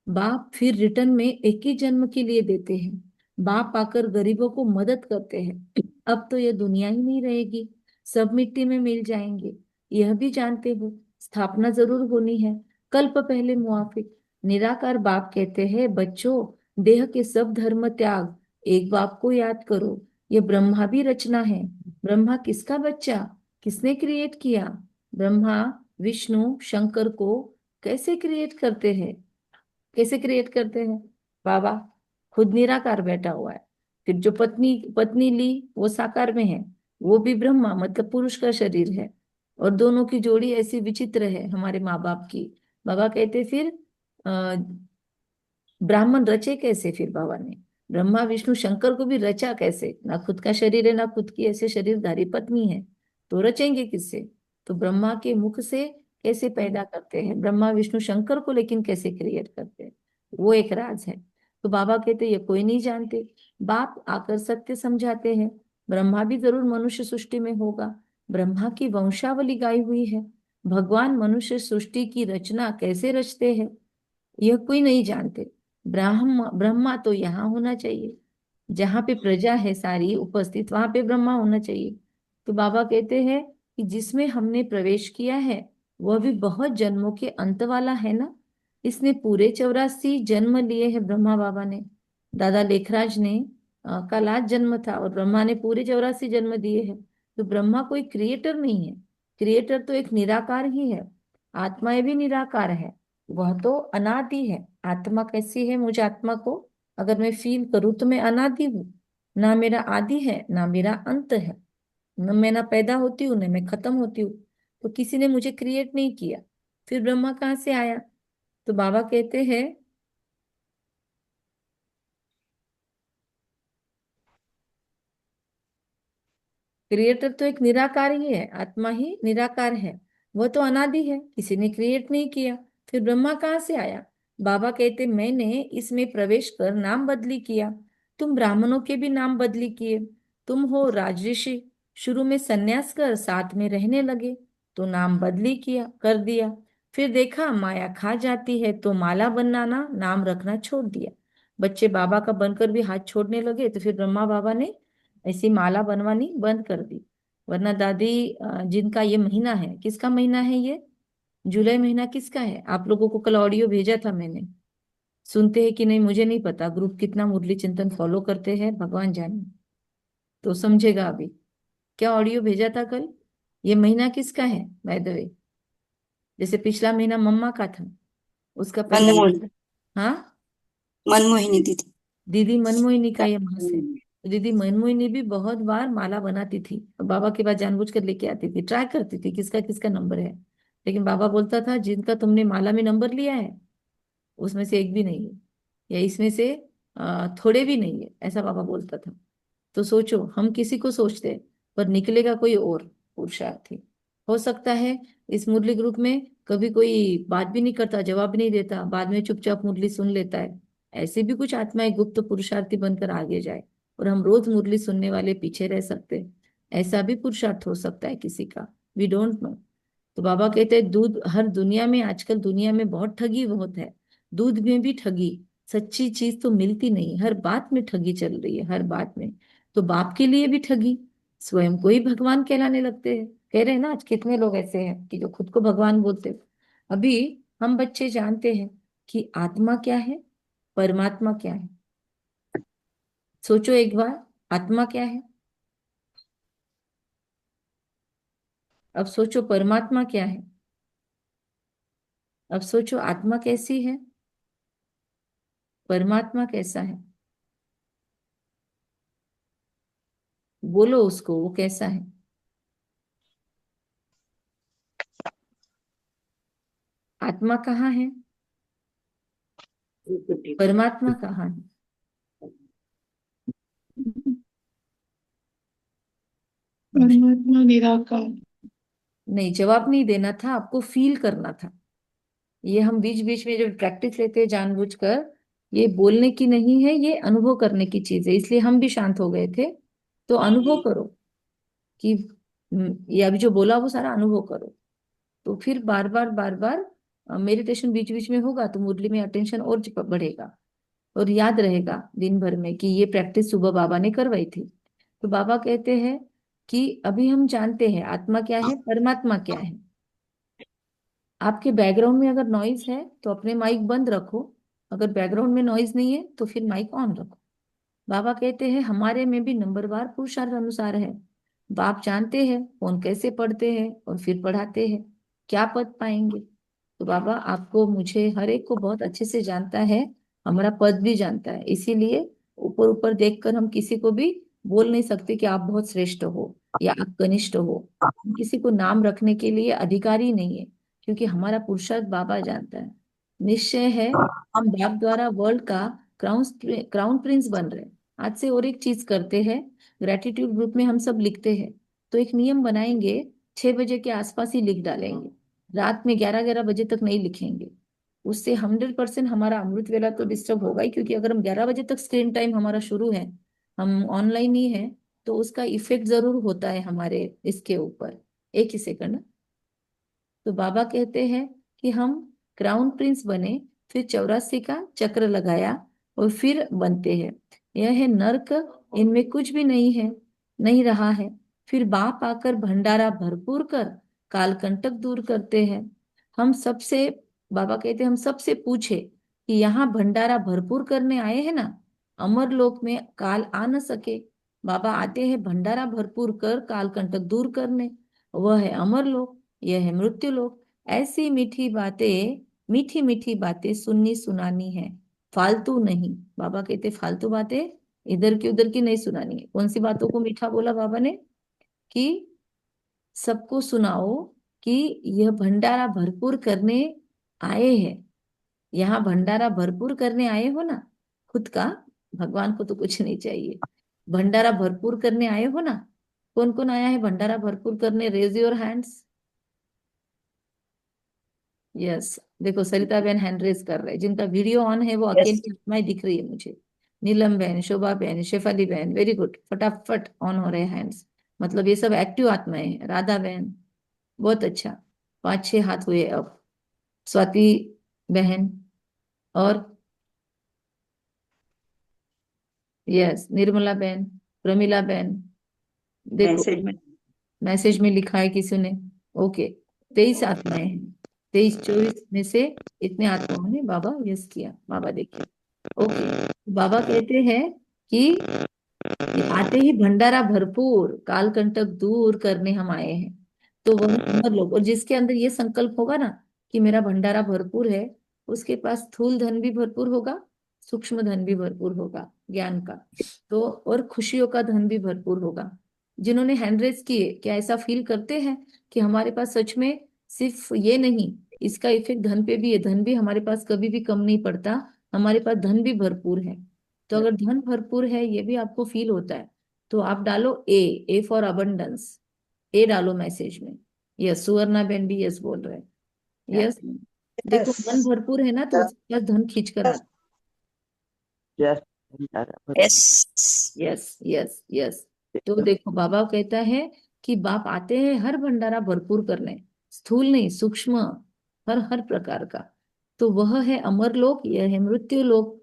बाप फिर रिटर्न में एक ही जन्म के लिए देते हैं, बाप आकर गरीबों को मदद करते हैं। अब तो ये दुनिया ही नहीं रहेगी, सब मिट्टी में मिल जाएंगे, यह भी जानते हो। स्थापना जरूर होनी है, कल्प पहले मुआफिक। निराकार बाप कहते हैं, बच्चों, देह के सब धर्म त्याग, एक बाप को याद करो। ये ब्रह्मा भी रचना है। ब्रह्मा किसका बच्चा, किसने क्रिएट किया। ब्रह्मा विष्णु शंकर को कैसे क्रिएट करते हैं, कैसे क्रिएट करते हैं, बाबा खुद निराकार बैठा हुआ है। फिर जो पत्नी पत्नी ली वो साकार में है, वो भी ब्रह्मा, मतलब पुरुष का शरीर है। और दोनों की जोड़ी ऐसी विचित्र है हमारे माँ बाप की। बाबा कहते फिर अ, ब्राह्मण रचे कैसे, फिर बाबा ने ब्रह्मा विष्णु शंकर को भी रचा कैसे, ना खुद का शरीर है ना खुद की ऐसे शरीरधारी पत्नी है, तो रचेंगे किससे। तो ब्रह्मा के मुख से कैसे पैदा करते हैं ब्रह्मा विष्णु शंकर को, लेकिन कैसे क्रिएट करते हैं, वो एक राज है। तो बाबा कहते ये कोई नहीं जानते। बाप आकर सत्य समझाते हैं, ब्रह्मा भी जरूर मनुष्य सृष्टि में होगा, ब्रह्मा की वंशावली गाई हुई है। भगवान मनुष्य सृष्टि की रचना कैसे रचते हैं, यह कोई नहीं जानते। ब्रह्मा तो यहाँ होना चाहिए, जहाँ पे प्रजा है सारी उपस्थित, वहां पे ब्रह्मा होना चाहिए। तो बाबा कहते हैं कि जिसमें हमने प्रवेश किया है वह भी बहुत जन्मों के अंत वाला है ना। इसने पूरे 84 जन्म लिए हैं ब्रह्मा बाबा ने। दादा लेखराज ने का लास्ट जन्म था और ब्रह्मा ने पूरे 84 जन्म दिए हैं। तो ब्रह्मा कोई क्रिएटर नहीं है, क्रिएटर तो एक निराकार ही है। आत्माएं भी निराकार है, वह तो अनादि है। आत्मा कैसी है, मुझे आत्मा को अगर मैं फील करूँ तो मैं अनादि हूँ, ना मेरा आदि है ना मेरा अंत है, न मैं ना पैदा होती हूँ ना मैं खत्म होती हूँ। तो किसी ने मुझे क्रिएट नहीं किया, फिर ब्रह्मा कहाँ से आया। तो बाबा कहते हैं क्रिएटर तो एक निराकार ही है, आत्मा ही निराकार है, वह तो अनादि है, किसी ने क्रिएट नहीं किया, फिर ब्रह्मा कहाँ से आया। बाबा कहते मैंने इसमें प्रवेश कर नाम बदली किया, तुम ब्राह्मणों के भी नाम बदली किए। तुम हो राजऋषि, शुरू में सन्यास कर साथ में रहने लगे, तो नाम बदली किया कर दिया। फिर देखा माया खा जाती है तो माला बनाना नाम रखना छोड़ दिया। बच्चे बाबा का बनकर भी हाथ छोड़ने लगे, तो फिर ब्रह्मा बाबा ने ऐसी माला बनवानी बंद कर दी। वरना दादी, जिनका ये महीना है, किसका महीना है ये, जुलाई महीना किसका है, आप लोगों को कल ऑडियो भेजा था मैंने, सुनते हैं कि नहीं मुझे नहीं पता, ग्रुप कितना मुरली चिंतन फॉलो करते हैं भगवान जाने, तो समझेगा अभी। क्या ऑडियो भेजा था कल, ये महीना किसका है बाय द वे। जैसे पिछला महीना मम्मा का था, उसका पहला, मनमोहन हाँ, मनमोहिनी दीदी। दीदी मनमोहिनी का ये मास है। तो दीदी मनमोहिनी भी बहुत बार माला बनाती थी और बाबा के पास जानबूझकर लेके आती थी, ट्राई करती थी किसका किसका नंबर है। लेकिन बाबा बोलता था जिनका तुमने माला में नंबर लिया है उसमें से एक भी नहीं है। या इसमें से थोड़े भी नहीं है, ऐसा पापा बोलता था। तो सोचो, हम किसी को सोचते हैं पर निकलेगा कोई और पुरुषार्थी। हो सकता है इस मुरली ग्रुप में कभी कोई बात भी नहीं करता, जवाब भी नहीं देता, बाद में चुपचाप मुरली सुन लेता है। ऐसे भी कुछ आत्माएं गुप्त पुरुषार्थी बनकर आगे जाए और हम रोज मुरली सुनने वाले पीछे रह सकते हैं। ऐसा भी पुरुषार्थ हो सकता है किसी का, वी डोंट नो। तो बाबा कहते हैं दूध हर दुनिया में, आजकल दुनिया में बहुत ठगी बहुत है। दूध में भी ठगी, सच्ची चीज तो मिलती नहीं, हर बात में ठगी चल रही है, हर बात में। तो बाप के लिए भी ठगी, स्वयं को ही भगवान कहलाने लगते हैं। कह रहे हैं ना, आज कितने लोग ऐसे हैं कि जो खुद को भगवान बोलते हैं। अभी हम बच्चे जानते हैं कि आत्मा क्या है, परमात्मा क्या है। सोचो एक बार, आत्मा क्या है, अब सोचो परमात्मा क्या है, अब सोचो आत्मा कैसी है, परमात्मा कैसा है। बोलो उसको, वो कैसा है। आत्मा कहाँ है, परमात्मा कहाँ है। परमात्मा निराकार। नहीं, जवाब नहीं देना था आपको, फील करना था। ये हम बीच बीच में जब प्रैक्टिस लेते हैं जानबूझकर, ये बोलने की नहीं है, ये अनुभव करने की चीज है, इसलिए हम भी शांत हो गए थे। तो अनुभव करो कि ये अभी जो बोला वो सारा अनुभव करो। तो फिर बार बार मेडिटेशन बीच बीच में होगा तो मुरली में अटेंशन और बढ़ेगा, और याद रहेगा दिन भर में कि ये प्रैक्टिस सुबह बाबा ने करवाई थी। तो बाबा कहते हैं कि अभी हम जानते हैं आत्मा क्या है, परमात्मा क्या है। आपके बैकग्राउंड में अगर नॉइज है तो अपने माइक बंद रखो, अगर बैकग्राउंड में नॉइज नहीं है तो फिर माइक ऑन रखो। बाबा कहते हैं हमारे में भी नंबरवार पुरुषार्थ अनुसार है। बाप जानते हैं कौन कैसे पढ़ते हैं और फिर पढ़ाते हैं, क्या पद पाएंगे। तो बाबा आपको मुझे हर एक को बहुत अच्छे से जानता है, हमारा पद भी जानता है, इसीलिए ऊपर ऊपर देखकर हम किसी को भी बोल नहीं सकते कि आप बहुत श्रेष्ठ हो या आप कनिष्ठ हो। हम किसी को नाम रखने के लिए अधिकारी नहीं है, क्योंकि हमारा पुरुषार्थ बाबा जानता है। निश्चय है हम बाप द्वारा वर्ल्ड का क्राउन क्राउन प्रिंस बन रहे हैं। आज से और एक चीज करते हैं, ग्रेटिट्यूड ग्रुप में हम सब लिखते हैं, तो एक नियम बनाएंगे, 6 बजे के आसपास ही लिख डालेंगे, रात में 11-11 बजे तक नहीं लिखेंगे। उससे 100% हमारा अमृत वेला तो डिस्टर्ब होगा ही, क्योंकि अगर हम 11 बजे तक स्क्रीन टाइम हमारा शुरू है, हम ऑनलाइन ही है, तो उसका इफेक्ट जरूर होता है हमारे इसके ऊपर। एक ही सेकंड। तो बाबा कहते हैं कि हम क्राउन प्रिंस बने, फिर 84 का चक्र लगाया और फिर बनते हैं। यह है नर्क, इनमें कुछ भी नहीं है, नहीं रहा है। फिर बाप आकर भंडारा भरपूर कर कालकंटक दूर करते हैं। हम सबसे, बाबा कहते हैं हम सबसे पूछे कि यहाँ भंडारा भरपूर करने आए हैं ना, अमर लोक में काल आ न सके। बाबा आते हैं भंडारा भरपूर कर कालकंटक दूर करने, वह है अमर लोक, यह है मृत्यु लोक। ऐसी मीठी बातें, मीठी मीठी बातें सुननी सुनानी है, फालतू नहीं। बाबा कहते फालतू बातें इधर की उधर की नहीं सुनानी है। कौन सी बातों को मीठा बोला बाबा ने, कि सबको सुनाओ कि यह भंडारा भरपूर करने आए हैं। यहाँ भंडारा भरपूर करने आए हो ना, खुद का, भगवान को तो कुछ नहीं चाहिए, भंडारा भरपूर करने आए हो ना। कौन कौन आया है भंडारा भरपूर करने, रेज योर हैंड्स। यस, देखो सरिता बहन हैंड रेज कर रहे हैं, जिनका वीडियो ऑन है वो यस। अकेली आत्माएं दिख रही है मुझे। नीलम बहन, शोभा बहन, शेफाली बहन, वेरी गुड, फटाफट ऑन हो रहे हैं हैंड्स, मतलब ये सब एक्टिव आत्माएं हैं। राधा बहन, बहुत अच्छा, 5-6 हाथ हुए अब। स्वाति बहन, और यस निर्मला बहन, प्रमिला बहन, देखो मैसेज में मैसेज में लिखा है किसी ने। ओके, 23 आत्माएं हैं, 23-24 में से इतने आत्माओं ने बाबा यस किया, बाबा देखिए। ओके, बाबा कहते हैं कि आते ही भंडारा भरपूर कालकंटक दूर करने हम आए हैं। तो वह अमर लोग, और जिसके अंदर ये संकल्प होगा ना कि मेरा भंडारा भरपूर है, उसके पास स्थूल धन भी भरपूर होगा, सूक्ष्म धन भी भरपूर होगा ज्ञान का, तो और खुशियों का धन भी भरपूर होगा। जिन्होंने हैंड रेज किए, क्या ऐसा फील करते हैं कि हमारे पास सच में सिर्फ ये नहीं, इसका इफेक्ट धन पे भी है, धन भी हमारे पास कभी भी कम नहीं पड़ता, हमारे पास धन भी भरपूर है। तो अगर धन भरपूर है ये भी आपको फील होता है, तो आप डालो ए फॉर अबंडेंस। ए डालो मैसेज में। यस, सुवर्णा बहन भी यस बोल रहे हैं। यस, देखो मन यस भरपूर है ना तो उसके पास धन खींच कर आता। Yes yes yes yes. तो देखो बाबा कहता है कि बाप आते हैं हर भंडारा भरपूर करने, स्थूल नहीं सूक्ष्म, हर हर प्रकार का। तो वह है अमर लोक, यह है मृत्यु लोक।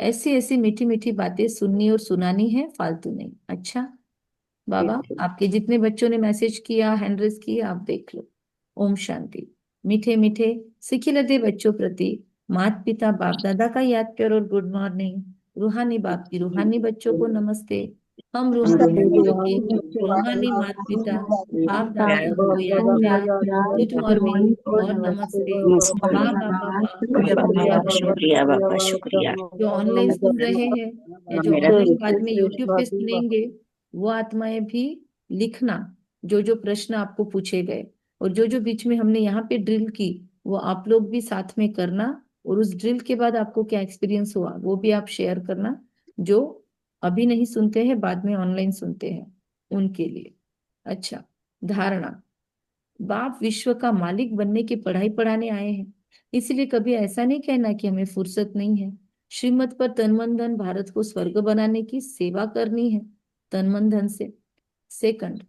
ऐसी ऐसी मीठी मीठी बातें सुननी और सुनानी है, फालतू नहीं। अच्छा बाबा, आपके जितने बच्चों ने मैसेज किया, हैंड रेज किया, आप देख लो। ओम शांति। मीठे मीठे सिखिलते बच्चों प्रति माता पिता बाप दादा का याद प्यार और गुड मॉर्निंग। रूहानी बाप की रूहानी बच्चों को नमस्ते। हम रूहानी बच्चों की रूहानी माता पिता बाप दादा को याद प्यार, गुड मॉर्निंग और नमस्ते। वाह बाबा वाह, शुक्रिया बाबा। शुक्रिया बाबा, शुक्रिया। जो ऑनलाइन सुन रहे हैं या जो मेरा ऑनलाइन बाद में यूट्यूब पे सुनेंगे, वो आत्माएं भी लिखना जो जो प्रश्न आपको पूछे गए, और जो जो बीच में हमने यहाँ पे ड्रिल की वो आप लोग भी साथ में करना। और उस ड्रिल के बाद आपको क्या एक्सपीरियंस हुआ वो भी आप शेयर करना, जो अभी नहीं सुनते हैं बाद में ऑनलाइन सुनते हैं उनके लिए। अच्छा, धारणा। बाप विश्व का मालिक बनने की पढ़ाई पढ़ाने आए हैं, इसलिए कभी ऐसा नहीं कहना कि हमें फुर्सत नहीं है। श्रीमत पर तन मन धन भारत को स्वर्ग बनाने की सेवा करनी है, तन मन धन से। सेकंड,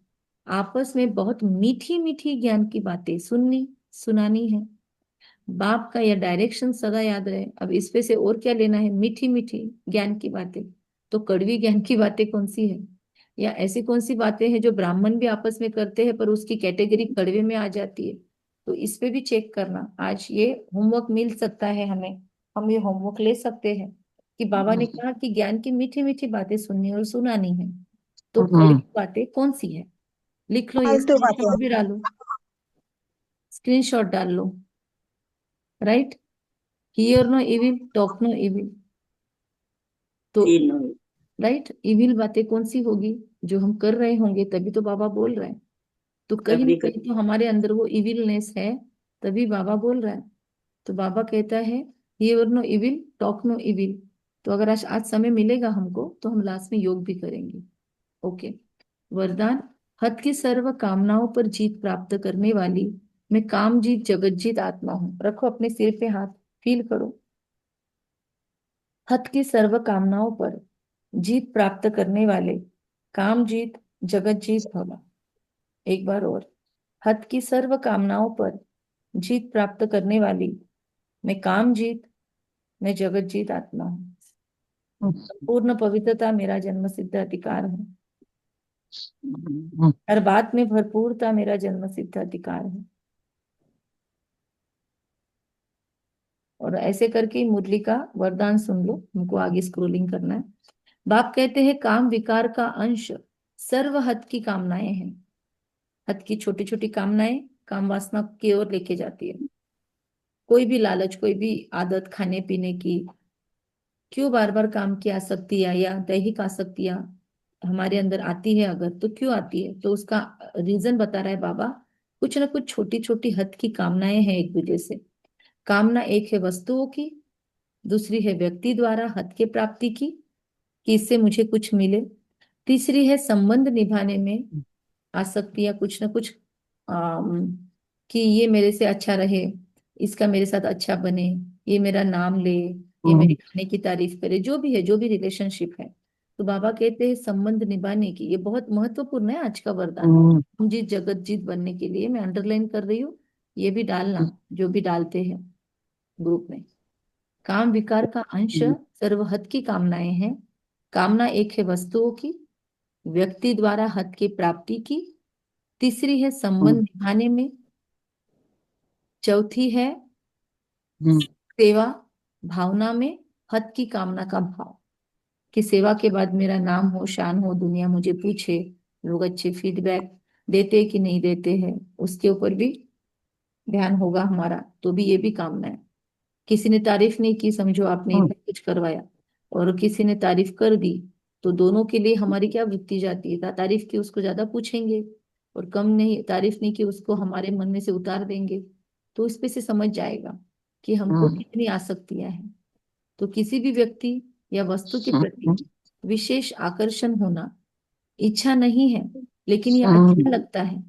आपस में बहुत मीठी मीठी ज्ञान की बातें सुननी सुनानी है। बाप का यह डायरेक्शन सदा याद रहे। अब इस पे से और क्या लेना है, मीठी मीठी ज्ञान की बातें। तो कड़वी ज्ञान की बातें कौन सी है, या ऐसी कौन सी बातें हैं जो ब्राह्मण भी आपस में करते हैं पर उसकी कैटेगरी कड़वे में आ जाती है। तो इस पे भी चेक करना। आज ये होमवर्क मिल सकता है हमें, हम ये होमवर्क ले सकते हैं कि बाबा ने कहा कि ज्ञान की मीठी मीठी बातें सुननी और सुनानी है। तो कड़वी बातें कौन सी है, लिख लो, ये फालतू स्क्रीनशॉट बातें। भी डालो, स्क्रीनशॉट डाल लो। Right, hear no evil, talk no evil. तो तीनों। राइट, इविल बातें कौन सी होगी, जो हम कर रहे होंगे तभी तो बाबा बोल रहे हैं। तो कहीं ना तभी कहीं तो हमारे अंदर वो इविलनेस है, तभी बाबा बोल रहा है। तो बाबा कहता है hear no evil, talk no evil. तो अगर आज आज समय मिलेगा हमको तो हम लास्ट में योग भी करेंगे। ओके। वरदान। हद की सर्व कामनाओं पर जीत प्राप्त करने वाली मैं काम जीत जगत जीत आत्मा हूँ। रखो अपने सिर पे हाथ, फील करो। हद की सर्व कामनाओं पर जीत प्राप्त करने वाले काम जीत जगत जीत भवा। एक बार और। हद की सर्व कामनाओं पर जीत प्राप्त करने वाली मैं काम जीत, मैं जगत जीत आत्मा हूँ। पूर्ण पवित्रता मेरा जन्म सिद्ध अधिकार है। हर बात में भरपूरता मेरा जन्म सिद्ध अधिकार है। और ऐसे करके मुरली का वरदान सुन लो, हमको आगे स्क्रोलिंग करना है। बाप कहते हैं काम विकार का अंश सर्व हद की कामनाएं हैं। हद की छोटी छोटी कामनाएं काम वासना की ओर लेके जाती है। कोई भी लालच, कोई भी आदत खाने पीने की, क्यों बार बार काम की आसक्तियां या दैहिक आसक्तियां हमारे अंदर आती है, अगर तो क्यों आती है, तो उसका रीजन बता रहा है बाबा। कुछ ना कुछ छोटी छोटी हद की कामनाएं हैं एक दूसरे से। कामना एक है वस्तुओं की, दूसरी है व्यक्ति द्वारा हद के प्राप्ति की, कि इससे मुझे कुछ मिले। तीसरी है संबंध निभाने में आसक्ति, या कुछ ना कुछ कि ये मेरे से अच्छा रहे, इसका मेरे साथ अच्छा बने, ये मेरा नाम ले, ये मेरे खाने की तारीफ करे, जो भी है, जो भी रिलेशनशिप है। तो बाबा कहते हैं संबंध निभाने की, ये बहुत महत्वपूर्ण है आज का वरदान। हम जीत जगत जीत बनने के लिए मैं अंडरलाइन कर रही हूँ, ये भी डालना जो भी डालते हैं ग्रुप में। काम विकार का अंश सर्वहद की कामनाएं हैं। कामना एक है वस्तुओं की, व्यक्ति द्वारा हद की प्राप्ति की, तीसरी है संबंध निभाने में, चौथी है सेवा भावना में हद की कामना का भाव, कि सेवा के बाद मेरा नाम हो, शान हो, दुनिया मुझे पूछे, लोग अच्छे फीडबैक देते कि नहीं देते हैं, उसके ऊपर भी ध्यान होगा हमारा। तो भी ये भी कामना है। किसी ने तारीफ नहीं की, समझो आपने इतना कुछ करवाया, और किसी ने तारीफ कर दी, तो दोनों के लिए हमारी क्या वृत्ति जाती है, तारीफ की उसको ज्यादा पूछेंगे, और कम नहीं तारीफ नहीं की उसको हमारे मन में से उतार देंगे। तो इस पे से समझ जाएगा कि हमको कितनी आसक्तियां हैं। तो किसी भी व्यक्ति या वस्तु के प्रति विशेष आकर्षण होना इच्छा नहीं है, लेकिन ये अच्छा लगता है,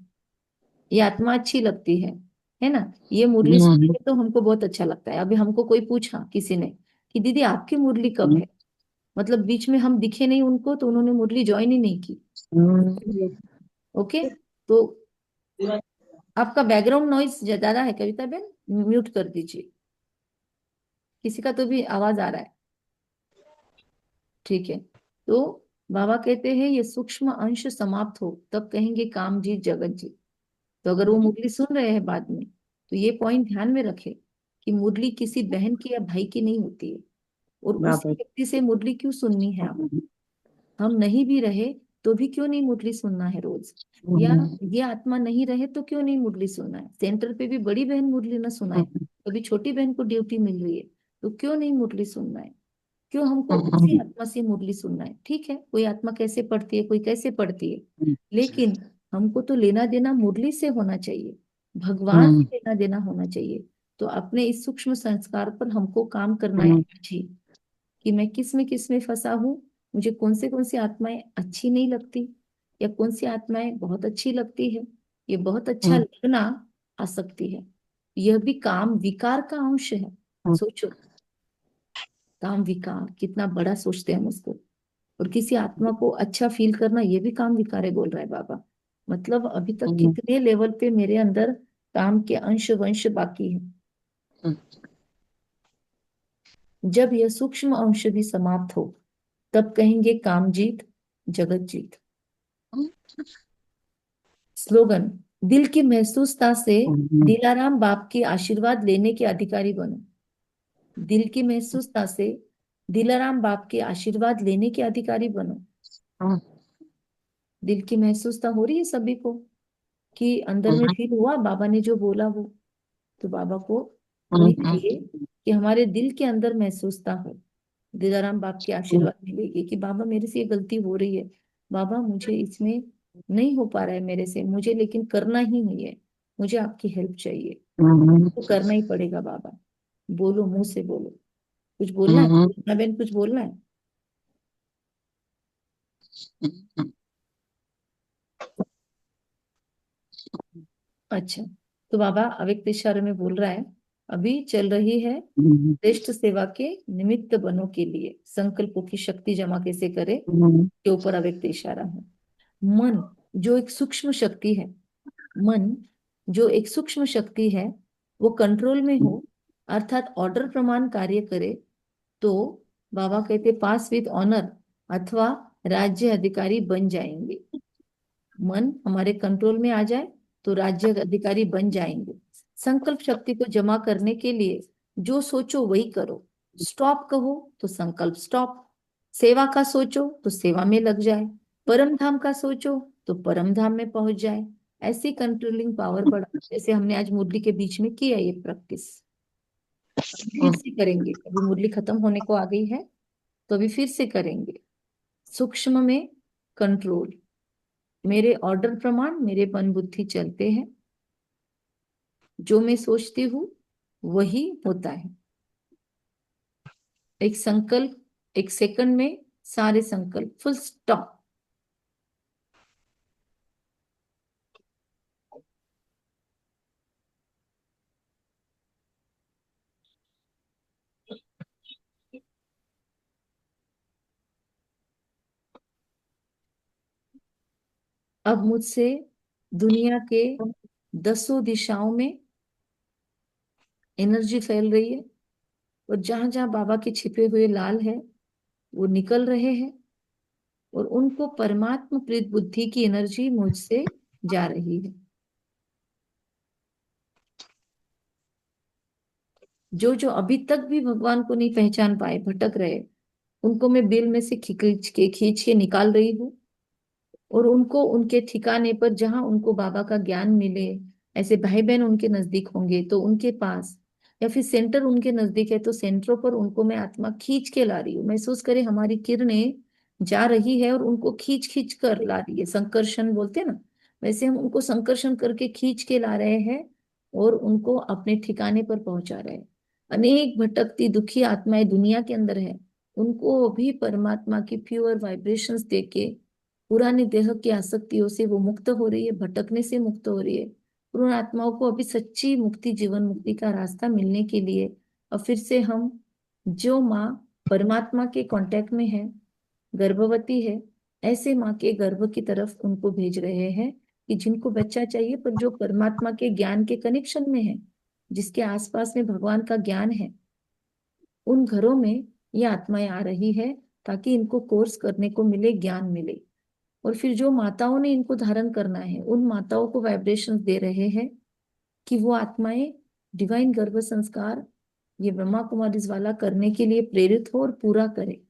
ये आत्मा अच्छी लगती है ना। ये मुरली सुनने में तो हमको बहुत अच्छा लगता है। अभी हमको कोई पूछा किसी ने कि दीदी आपकी मुरली कब है, मतलब बीच में हम दिखे नहीं उनको, तो उन्होंने मुरली ज्वाइन ही नहीं की। ओके, तो आपका बैकग्राउंड नॉइज ज्यादा है कविता बेन, म्यूट कर दीजिए। किसी का तो भी आवाज आ रहा है। ठीक है, तो बाबा कहते हैं ये सूक्ष्म अंश समाप्त हो तब कहेंगे काम जीत जगत जीत। तो अगर वो मुरली सुन रहे हैं बाद में, तो ये पॉइंट ध्यान में रखे कि मुरली किसी बहन की या भाई की नहीं होती है। और उसी व्यक्ति से मुरली क्यों सुननी है आप, हम नहीं भी रहे तो भी क्यों नहीं मुरली सुनना है रोज, या ये आत्मा नहीं रहे तो क्यों नहीं मुरली सुनना है। सेंटर पे भी बड़ी बहन मुरली ना सुनाए, कभी छोटी बहन को ड्यूटी मिल रही है, तो क्यों नहीं मुरली सुनना है, क्यों हमको उसी आत्मा से मुरली सुनना है। ठीक है, कोई आत्मा कैसे पढ़ती है, कोई कैसे पढ़ती है, लेकिन हमको तो लेना देना मुरली से होना चाहिए, भगवान से लेना देना होना चाहिए। तो अपने इस सूक्ष्म संस्कार पर हमको काम करना है जी, कि मैं किस में फंसा हूँ, मुझे कौन सी आत्माएं अच्छी नहीं लगती, या कौन सी आत्माएं बहुत अच्छी लगती है। ये बहुत अच्छा लगना आसक्ति है, यह भी काम विकार का अंश है। सोचो, काम विकार कितना बड़ा सोचते हैं हम उसको। और किसी आत्मा को अच्छा फील करना ये भी काम विकार है, बोल रहा है बाबा। मतलब अभी तक कितने लेवल पे मेरे अंदर काम के अंश वंश बाकी है। जब यह सूक्ष्म अंश भी समाप्त हो तब कहेंगे काम जीत जगत जीत। स्लोगन, दिल की महसूसता से दिलाराम बाप के आशीर्वाद लेने के अधिकारी बनो। दिल की महसूसता से दिलाराम बाप के आशीर्वाद लेने के अधिकारी बनो। दिल की महसूसता हो रही है सभी को, कि अंदर में फील हुआ बाबा ने जो बोला वो, तो बाबा को वही चाहिए कि हमारे दिल के अंदर महसूसता हो, दिलाराम बाप के आशीर्वाद मिलेगी कि बाबा मेरे से ये गलती हो रही है, बाबा मुझे इसमें नहीं हो पा रहा है मेरे से, मुझे लेकिन करना ही नहीं है, मुझे आपकी हेल्प चाहिए, तो करना ही पड़ेगा बाबा। बोलो, मुंह से बोलो। कुछ बोलना है ना बहन, कुछ बोलना है? अच्छा, तो बाबा अव्यक्त इशारे में बोल रहा है, अभी चल रही है श्रेष्ठ सेवा के निमित्त बनो के लिए संकल्पों की शक्ति जमा कैसे करे, के ऊपर अव्यक्त इशारा है। मन जो एक सूक्ष्म शक्ति है, मन जो एक सूक्ष्म शक्ति है, वो कंट्रोल में हो, अर्थात ऑर्डर प्रमाण कार्य करे, तो बाबा कहते पास विद ऑनर अथवा राज्य अधिकारी बन जाएंगे। मन हमारे कंट्रोल में आ जाए तो राज्य अधिकारी बन जाएंगे। संकल्प शक्ति को जमा करने के लिए जो सोचो वही करो, स्टॉप कहो तो संकल्प स्टॉप, सेवा का सोचो तो सेवा में लग जाए, परम धाम का सोचो तो परम धाम में पहुंच जाए। ऐसी कंट्रोलिंग पावर बढ़ा, जैसे हमने आज मुरली के बीच में किया ये प्रैक्टिस, फिर से करेंगे। अभी मुरली खत्म होने को आ गई है, तो अभी फिर से करेंगे। सूक्ष्म में कंट्रोल, मेरे ऑर्डर प्रमाण मेरे मन बुद्धि चलते हैं, जो मैं सोचती हूँ वही होता है। एक संकल्प, एक सेकंड में सारे संकल्प, फुल स्टॉप। अब मुझसे दुनिया के 10 दिशाओं में एनर्जी फैल रही है, और जहां जहां बाबा के छिपे हुए लाल है वो निकल रहे हैं, और उनको परमात्मा प्रीत बुद्धि की एनर्जी मुझसे जा रही है। जो जो अभी तक भी भगवान को नहीं पहचान पाए, भटक रहे, उनको मैं बिल में से खींच के निकाल रही हूँ, और उनको उनके ठिकाने पर जहां उनको बाबा का ज्ञान मिले, ऐसे भाई बहन उनके नजदीक होंगे तो उनके पास, या फिर सेंटर उनके नजदीक है तो सेंटरों पर उनको मैं आत्मा खींच के ला रही हूँ। महसूस करे हमारी किरणें जा रही है और उनको खींच खींच कर ला रही है, संकर्षण बोलते हैं ना, वैसे हम उनको संकर्षण करके खींच के ला रहे हैं और उनको अपने ठिकाने पर पहुंचा रहे हैं। अनेक भटकती दुखी आत्माएं दुनिया के अंदर है, उनको भी परमात्मा की प्योर वाइब्रेशंस देके पुराने देह की आसक्तियों से वो मुक्त हो रही है, भटकने से मुक्त हो रही है। और उन आत्माओं को अभी सच्ची मुक्ति, जीवन मुक्ति का रास्ता मिलने के लिए और फिर से हम, जो माँ परमात्मा के कांटेक्ट में है, गर्भवती है, ऐसे माँ के गर्भ की तरफ उनको भेज रहे हैं कि जिनको बच्चा चाहिए पर जो परमात्मा के ज्ञान के कनेक्शन में है, जिसके आसपास में भगवान का ज्ञान है, उन घरों में ये आत्माएं आ रही है ताकि इनको कोर्स करने को मिले, ज्ञान मिले। और फिर जो माताओं ने इनको धारण करना है, उन माताओं को वाइब्रेशंस दे रहे हैं कि वो आत्माएं डिवाइन गर्भ संस्कार ये ब्रह्मा कुमारीज वाला करने के लिए प्रेरित हो और पूरा करे।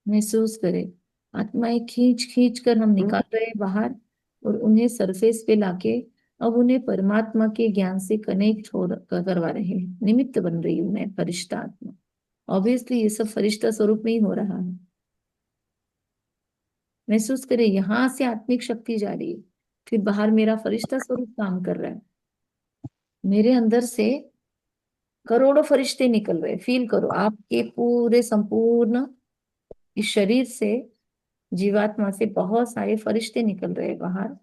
महसूस करे, आत्माएं खींच खींच कर हम निकाल रहे हैं बाहर और उन्हें सरफेस पे लाके अब उन्हें परमात्मा के ज्ञान से कनेक्ट हो करवा रहे हैं। निमित्त बन रही हूं मैं, फरिश्ता आत्मा। ऑब्वियसली ये सब फरिश्ता स्वरूप में ही हो रहा है। महसूस करे, यहां से आत्मिक शक्ति जा रही है, फिर बाहर मेरा फरिश्ता स्वरूप काम कर रहा है। मेरे अंदर से करोड़ों फरिश्ते निकल रहे हैं। फील करो, आपके पूरे संपूर्ण इस शरीर से, जीवात्मा से बहुत सारे फरिश्ते निकल रहे हैं बाहर।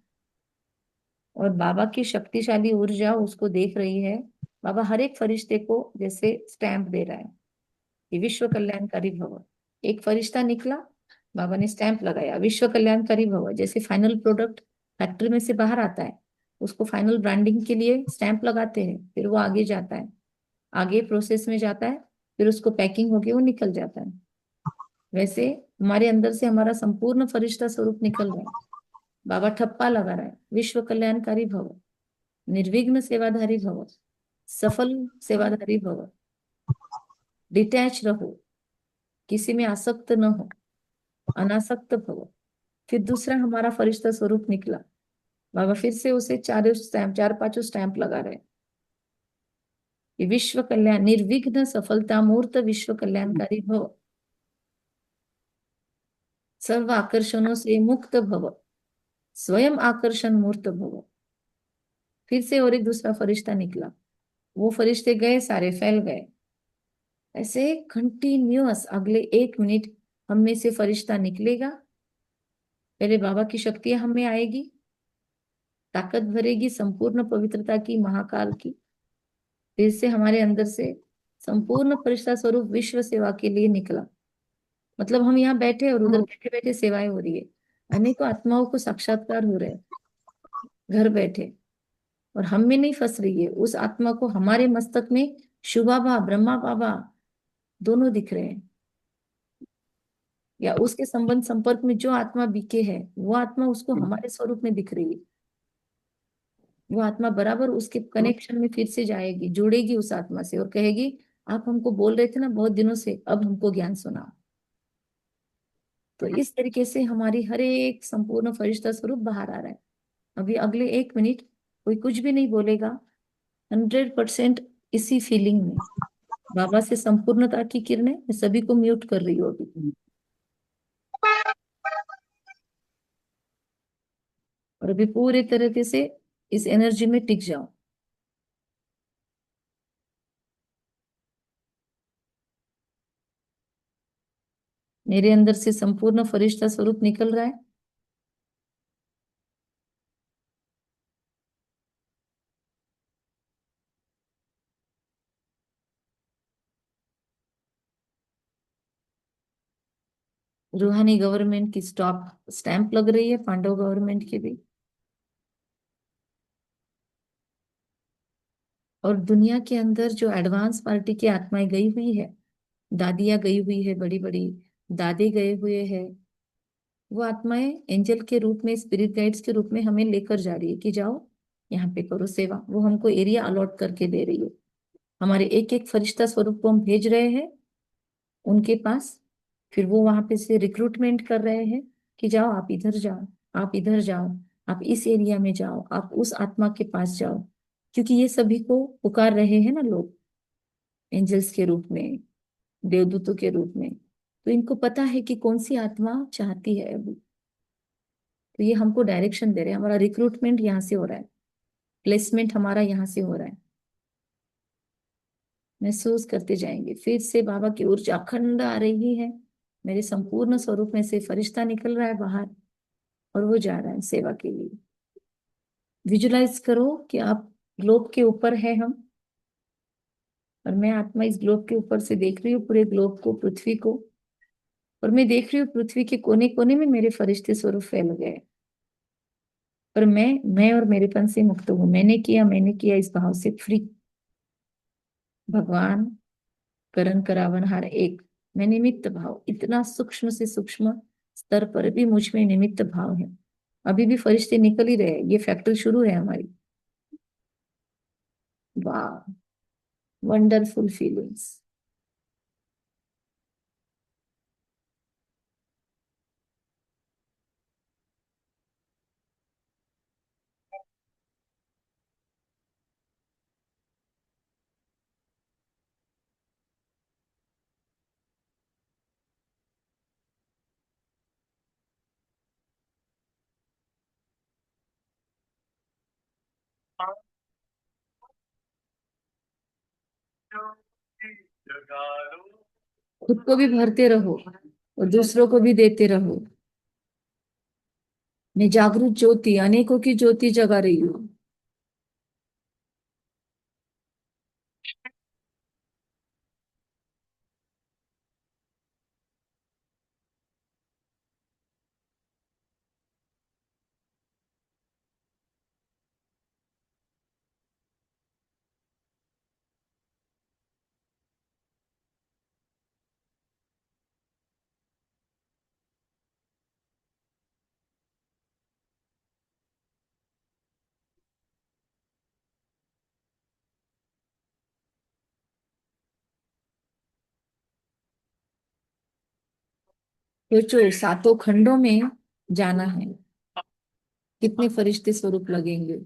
और बाबा की शक्तिशाली ऊर्जा उसको देख रही है। बाबा हर एक फरिश्ते को जैसे स्टैंप दे रहा है कि विश्व कल्याणकारी भव। एक फरिश्ता निकला, बाबा ने स्टैंप लगाया, विश्व कल्याणकारी भव। जैसे फाइनल प्रोडक्ट फैक्ट्री में से बाहर आता है, उसको फाइनल ब्रांडिंग के लिए स्टैंप लगाते हैं, फिर वो आगे जाता है, आगे प्रोसेस में जाता है, फिर उसको पैकिंग होके वो निकल जाता है। वैसे हमारे अंदर से हमारा संपूर्ण फरिश्ता स्वरूप निकल रहा है। बाबा ठप्पा लगा रहा है, विश्व कल्याणकारी भव, निर्विघ्न सेवाधारी भव, सफल सेवाधारी भव, डिटैच रहो, किसी में आसक्त न हो, अनासक्त भव। फिर दूसरा हमारा फरिश्ता स्वरूप निकला, बाबा फिर से उसे चार पांचों स्टैंप लगा रहे हैं कि विश्व कल्याण, निर्विघ्न सफलता मूर्त विश्व कल्याणकारी भव, सर्व आकर्षणों से मुक्त भव, स्वयं आकर्षण मूर्त भव। फिर से और एक दूसरा फरिश्ता निकला, वो फरिश्ते गए, सारे फैल गए। ऐसे कंटिन्यूअस अगले 1 मिनट हम में से फरिश्ता निकलेगा। पहले बाबा की शक्तियां हम में आएगी, ताकत भरेगी संपूर्ण पवित्रता की, महाकाल की। फिर से हमारे अंदर से संपूर्ण फरिश्ता स्वरूप विश्व सेवा के लिए निकला। मतलब हम यहाँ बैठे और उधर बैठे बैठे सेवाएं हो रही है, अनेकों आत्माओं को साक्षात्कार हो रहे हैं घर बैठे। और हम में नहीं फंस रही है, उस आत्मा को हमारे मस्तक में शिव बाबा, ब्रह्मा बाबा दोनों दिख रहे हैं। या उसके संबंध संपर्क में जो आत्मा बीके है, वो आत्मा उसको हमारे स्वरूप में दिख रही है। वो आत्मा बराबर उसके कनेक्शन में फिर से जाएगी, जुड़ेगी उस आत्मा से और कहेगी, आप हमको बोल रहे थे ना बहुत दिनों से, अब हमको ज्ञान सुनाओ। तो इस तरीके से हमारी हर एक संपूर्ण फरिश्ता स्वरूप बाहर आ रहा है। अभी अगले 1 मिनट कोई कुछ भी नहीं बोलेगा, 100% इसी फीलिंग में बाबा से संपूर्णता की किरणें। मैं सभी को म्यूट कर रही हूँ अभी, और अभी पूरे तरीके से इस एनर्जी में टिक जाओ। मेरे अंदर से संपूर्ण फरिश्ता स्वरूप निकल रहा है। रूहानी गवर्नमेंट की स्टैंप लग रही है, पांडव गवर्नमेंट की भी। और दुनिया के अंदर जो एडवांस पार्टी की आत्माएं गई हुई है, दादियां गई हुई है, बड़ी बड़ी दादे गए हुए हैं, वो आत्माएं एंजल के रूप में, स्पिरिट गाइड्स के रूप में हमें लेकर जा रही है कि जाओ यहाँ पे करो सेवा। वो हमको एरिया अलॉट करके दे रही है। हमारे एक एक फरिश्ता स्वरूप को हम भेज रहे हैं उनके पास। फिर वो वहां पे से रिक्रूटमेंट कर रहे हैं कि जाओ, आप इधर जाओ, आप इधर जाओ, आप इस एरिया में जाओ, आप उस आत्मा के पास जाओ। क्योंकि ये सभी को पुकार रहे हैं ना लोग, एंजल्स के रूप में, देवदूतों के रूप में। तो इनको पता है कि कौन सी आत्मा चाहती है अभी। तो ये हमको डायरेक्शन दे रहे हैं, हमारा रिक्रूटमेंट यहाँ से हो रहा है, प्लेसमेंट हमारा यहाँ से हो रहा है। महसूस करते जाएंगे, फिर से बाबा की ऊर्जा अखंड आ रही है, मेरे संपूर्ण स्वरूप में से फरिश्ता निकल रहा है बाहर और वो जा रहा है सेवा के लिए। विजुलाइज करो कि आप ग्लोब के ऊपर है हम, और मैं आत्मा इस ग्लोब के ऊपर से देख रही हूँ पूरे ग्लोब को, पृथ्वी को, और मैं देख रही हूँ पृथ्वी के कोने कोने में मेरे फरिश्ते स्वरूप फैल गए, पर मैं और मेरेपन से मुक्त हूँ। मैंने किया इस भाव से फ्री। भगवान करण करावन हर एक, मैं निमित्त भाव, इतना सूक्ष्म से सूक्ष्म स्तर पर भी मुझ में निमित्त भाव है। अभी भी फरिश्ते निकल ही रहे हैं, ये फैक्ट्री शुरू है हमारी। वाह, वंडरफुल फीलिंग्स। खुद को भी भरते रहो और दूसरों को भी देते रहो। मैं जागरूक ज्योति, अनेकों की ज्योति जगा रही हूँ। सोचो सातों खंडों में जाना है, कितने फरिश्ते स्वरूप लगेंगे।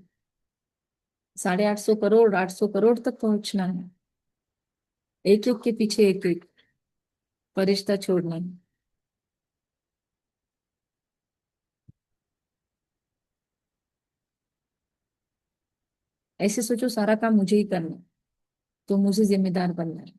850 करोड़, 800 करोड़ तक पहुंचना है, एक एक के पीछे एक एक फरिश्ता छोड़ना है। ऐसे सोचो सारा काम मुझे ही करना है, तो मुझे जिम्मेदार बनना है।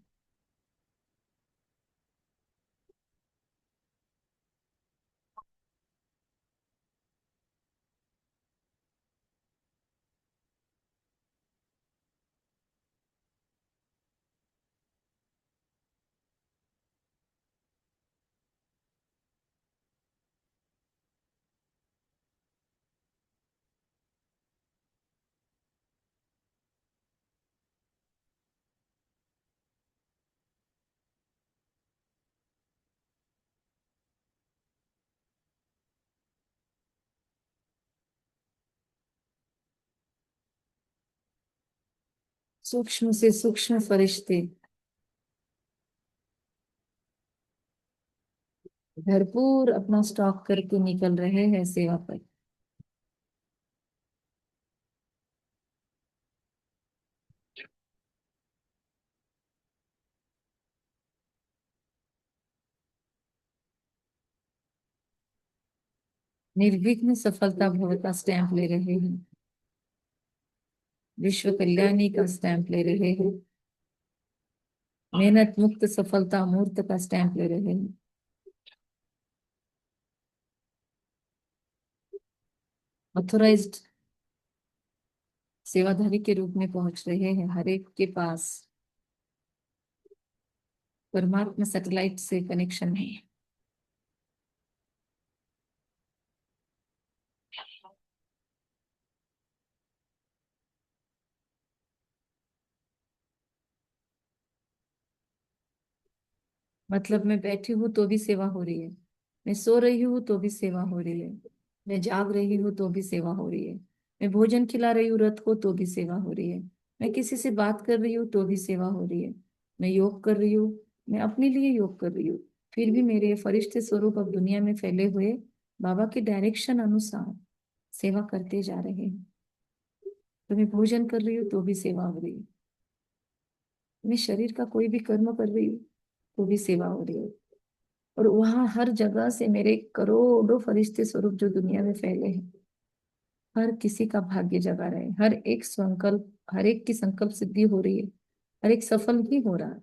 सूक्ष्म से सूक्ष्म फरिश्ते भरपूर अपना स्टॉक करके निकल रहे हैं सेवा पर। निर्विघ्न सफलता भव का स्टैंप ले रहे हैं, विश्व कल्याणी का स्टैंप ले रहे हैं, मेहनत मुक्त सफलता मूर्त का स्टैंप ले रहे हैं। ऑथोराइज्ड सेवाधारी के रूप में पहुंच रहे हैं हर एक के पास। परमात्मा सैटेलाइट से कनेक्शन है। मतलब मैं बैठी हूँ तो भी सेवा हो रही है, मैं सो रही हूँ तो भी सेवा हो रही है, मैं जाग रही हूँ तो भी सेवा हो रही है, मैं भोजन खिला रही हूँ रथ को तो भी सेवा हो रही है, मैं किसी से बात कर रही हूँ तो भी सेवा हो रही है, मैं योग कर रही हूँ, मैं अपने लिए योग कर रही हूँ, फिर भी मेरे फरिश्ते स्वरूप अब दुनिया में फैले हुए बाबा के डायरेक्शन अनुसार सेवा करते जा रहे हैं। तो मैं भोजन कर रही हूँ तो भी सेवा हो रही है, मैं शरीर का कोई भी कर्म कर रही हूँ तो भी सेवा हो रही है, और वहां हर जगह से मेरे करोड़ों फरिश्ते स्वरूप जो दुनिया में फैले हैं, हर किसी का भाग्य जगा रहे हैं, हर एक संकल्प, हर एक की संकल्प सिद्धि हो रही है, हर एक सफल भी हो रहा है,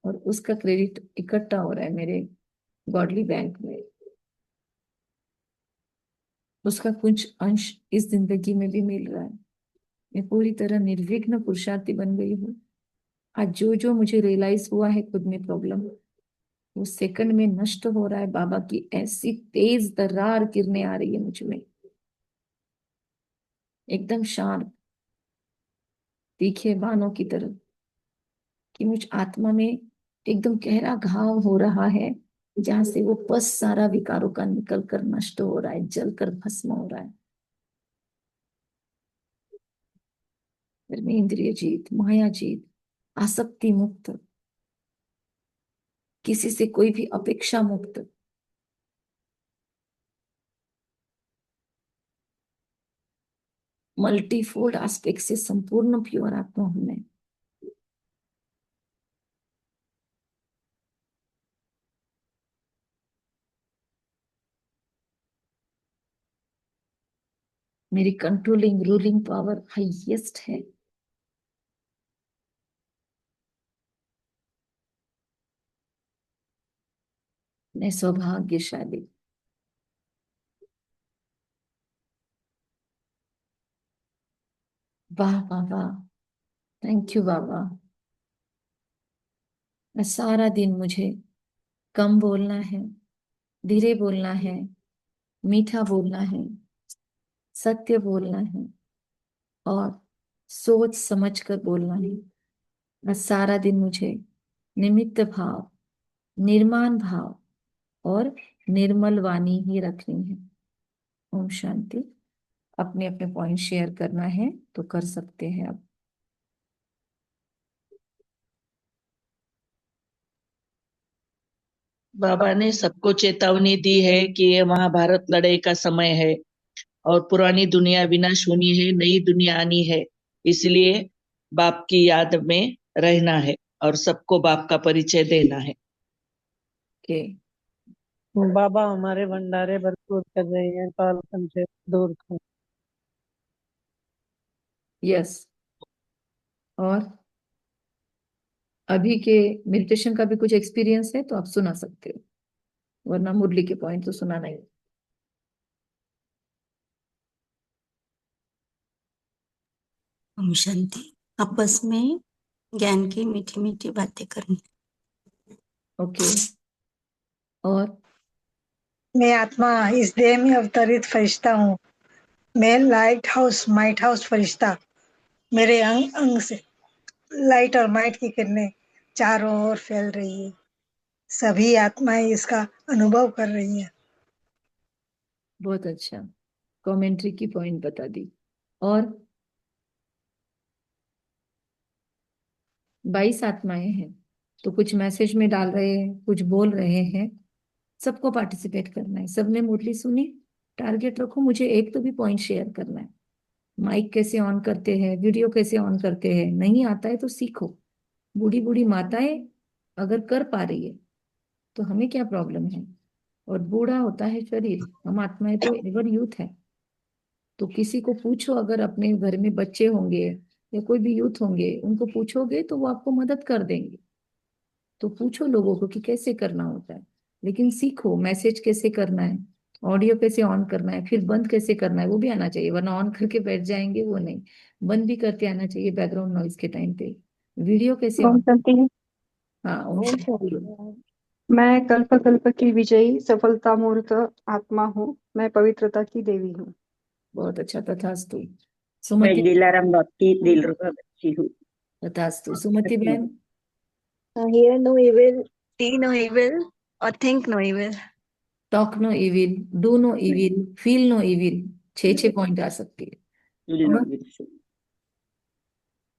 और उसका क्रेडिट इकट्ठा हो रहा है मेरे गॉडली बैंक में। उसका कुछ अंश इस जिंदगी में भी मिल रहा है। मैं पूरी तरह निर्विघ्न पुरुषार्थी बन गई हूँ। आज जो जो मुझे रियलाइज हुआ है खुद में प्रॉब्लम, वो सेकंड में नष्ट हो रहा है। बाबा की ऐसी तेज तर्रार किरणें आ रही है मुझ में, एकदम शार्प तीखे बाणों की तरह, कि मुझ आत्मा में एकदम गहरा घाव हो रहा है, जहां से वो पस सारा विकारों का निकल कर नष्ट हो रहा है, जलकर भस्म हो रहा है। फिर में इंद्रिय जीत, माया जीत, आसक्ति मुक्त, किसी से कोई भी अपेक्षा मुक्त, मल्टीफोल्ड एस्पेक्ट से संपूर्ण प्योर आत्मा हूं मैं। मेरी कंट्रोलिंग रूलिंग पावर हाईएस्ट है। मैं सौभाग्यशाली। वाह वाह वाह, थैंक यू बाबा। मैं सारा दिन, मुझे कम बोलना है, धीरे बोलना है, मीठा बोलना है, सत्य बोलना है, और सोच समझ कर बोलना है। मैं सारा दिन, मुझे निमित्त भाव, निर्माण भाव और निर्मल वाणी ही रखनी है। ओम शांति। अपने अपने पॉइंट शेयर करना है तो कर सकते हैं अब। बाबा ने सबको चेतावनी दी है कि ये महाभारत लड़ाई का समय है और पुरानी दुनिया विनाश होनी है, नई दुनिया आनी है। इसलिए बाप की याद में रहना है और सबको बाप का परिचय देना है। के बाबा हमारे भंडारे भरपूर कर रहे हैं, कालपन से दूर कर। यस। और अभी के मेडिटेशन का भी कुछ एक्सपीरियंस है तो आप सुना सकते हो, वरना मुरली के पॉइंट तो सुना नहीं। ओम शांति। आपस में ज्ञान की मीठी मीठी बातें करनी। ओके। और मैं आत्मा इस देह में अवतरित फरिश्ता हूँ। मैं माइट हाउस फरिश्ता। मेरे अंग अंग से लाइट और माइट की किरणें चारों ओर फैल रही है। सभी आत्माएं इसका अनुभव कर रही हैं। बहुत अच्छा, कमेंट्री की पॉइंट बता दी। और 22 आत्माएं हैं, तो कुछ मैसेज में डाल रहे हैं, कुछ बोल रहे हैं। सबको पार्टिसिपेट करना है। सबने मुरली सुनी, टारगेट रखो, मुझे एक तो भी पॉइंट शेयर करना है। माइक कैसे ऑन करते हैं, वीडियो कैसे ऑन करते हैं, नहीं आता है तो सीखो। बूढ़ी बूढ़ी माताएं अगर कर पा रही है तो हमें क्या प्रॉब्लम है। और बूढ़ा होता है शरीर, हम आत्माएं तो एवर यूथ है। तो किसी को पूछो, अगर अपने घर में बच्चे होंगे या कोई भी यूथ होंगे, उनको पूछोगे तो वो आपको मदद कर देंगे। तो पूछो लोगों को कि कैसे करना होता है, लेकिन सीखो मैसेज कैसे करना है, ऑडियो कैसे ऑन करना है, फिर बंद कैसे करना है वो भी आना चाहिए, वरना ऑन करके बैठ जाएंगे वो नहीं। बंद भी करके आना चाहिए बैकग्राउंड नॉइज के टाइम पे। वीडियो कैसे ओम ऑन। शांति। हाँ ओम ओम शांति। शांति। मैं कल्प कल्प की विजयी सफलता मूर्त आत्मा हूँ। मैं पवित्रता की देवी हूँ। बहुत अच्छा, तथास्तु। मैं सुमति, दिलाराम भक्ति दिलरुबा बच्ची हूँ। तथास्तु। सुमति बहन। Hear no evil, see no evil, or think no evil. Talk no evil, do no evil, feel no evil. 6 point आ सकती है। Feel no और evil.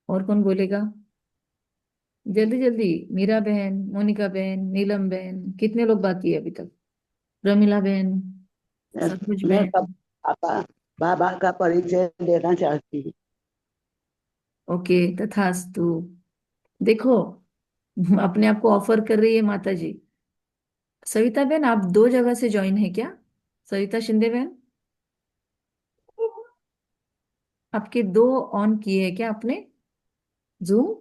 और कौन बोलेगा जल्दी जल्दी। मीरा बहन, मोनिका बहन, नीलम बहन, कितने लोग बाकी है अभी तक। प्रमिला बहन, सरोज मैं सब बहन। बाबा बाबा का परिचय देना चाहती हूँ। ओके, तथास्तु। देखो, अपने आप को ऑफर कर रही है माता जी, सविता बहन, आप दो जगह से ज्वाइन है क्या? सविता शिंदे बहन, आपके दो ऑन किए है क्या आपने जूम?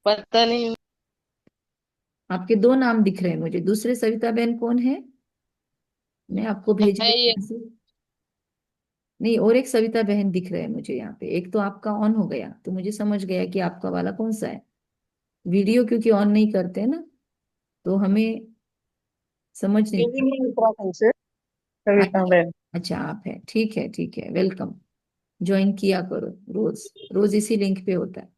पता नहीं। आपके दो नाम दिख रहे हैं मुझे। दूसरे सविता बहन कौन है? मैं आपको भेज है रही ये। हूँ। नहीं, और एक सविता बहन दिख रहे हैं मुझे यहाँ पे। एक तो आपका ऑन हो गया तो मुझे समझ गया कि आपका वाला कौन सा है। वीडियो क्योंकि ऑन नहीं करते हैं ना, तो हमें समझ नहीं। ये भी मैं उत्तराखंड से कविता अच्छा, बहन। अच्छा आप है, ठीक है ठीक है, वेलकम। ज्वाइन किया करो, रोज रोज इसी लिंक पे होता है।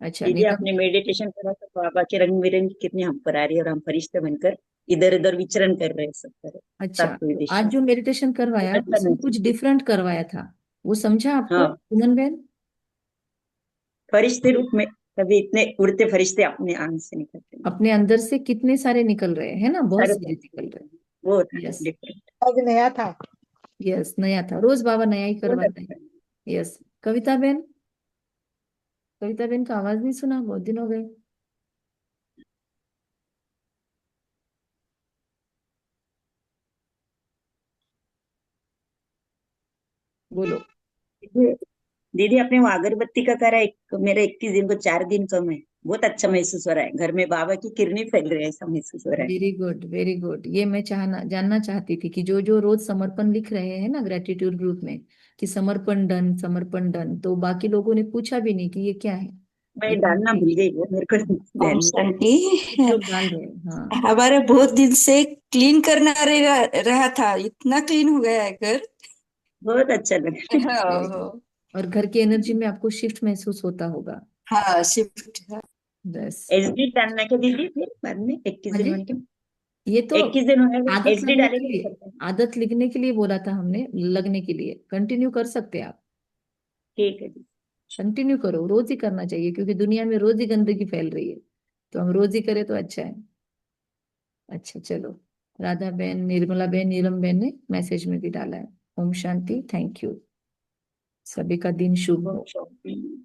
अच्छा दीदी नीलम। आपने मेडिटेशन करा तो बाबा के रंग बिरंगी कितने हम पर आ रही है और हम फरिश्ते बनकर इधर उधर विचरण कर रहे हैं सब तरह अच्छा, सब कोई तो आज दिशा। जो मेडिटेशन बहुत करवाया अच्छा उसमें कुछ महसूस। डिफरेंट करवाया था, वो समझा आपको हाँ, सुमन बहन? फरिश्ते रूप में कभी इतने उड़ते फरिश्ते अपने आंग से निकलते हैं। अपने अंदर से कितने सारे निकल रहे हैं ना, बहुत सारे सारे फरिश्ते निकल रहे वो था हैं। Yes, different. आज नया था। यस नया था, रोज बाबा नया ही बहुत करवाते हैं। अच्छा। यस। कविता बहन, कविता बहन का आवाज नहीं सुना, बहुत दिन हो गए। बोलो। दीदी दीदी, आपने वो अगरबत्ती का करा एक मेरा 21 दिन को 4 दिन कम है। बहुत अच्छा महसूस हो रहा है, घर में बाबा की किरणें फैल रही है, ऐसा महसूस हो रहा है। Very good very good. ये मैं चाहना जानना चाहती थी कि जो जो रोज समर्पण लिख रहे हैं ना ग्रेटिट्यूड ग्रुप में, कि समर्पण डन, तो बाकी लोगों ने पूछा भी नहीं कि ये क्या है। मैं डालना लेकिन भूल गई, वो मेरे को ध्यान ओम नहीं रहा। शांति। कुछ लोग डाल रहे हैं, हाँ। हमारे बहुत दिन से क्लीन करना रहा था, इतना क्लीन हो गया है घर। बहुत अच्छा लगा। Very good. हाँ। और घर की एनर्जी में आपको शिफ्ट महसूस होता होगा। हाँ, शिफ्ट। बस। एसडी डालना क्या दीदी फिर बाद में 21 हाँ दिन जी, होने के? ये तो 21 दिन होने के आदत एसडी लगने के डालेंगे तो लिए, करते हैं। आदत लिखने के लिए बोला था हमने, लगने के लिए कंटिन्यू कर सकते हैं आप। ठीक है जी। कंटिन्यू करो, रोज ही करना चाहिए क्योंकि दुनिया में रोज ही गंदगी फैल रही है, तो हम रोज ही करें तो अच्छा है। अच्छा चलो, राधा बहन, निर्मला बहन, नीलम बहन ने मैसेज में भी डाला है। ओम शांति, थैंक यू। सभी का दिन शुभ ओम हो। शांति।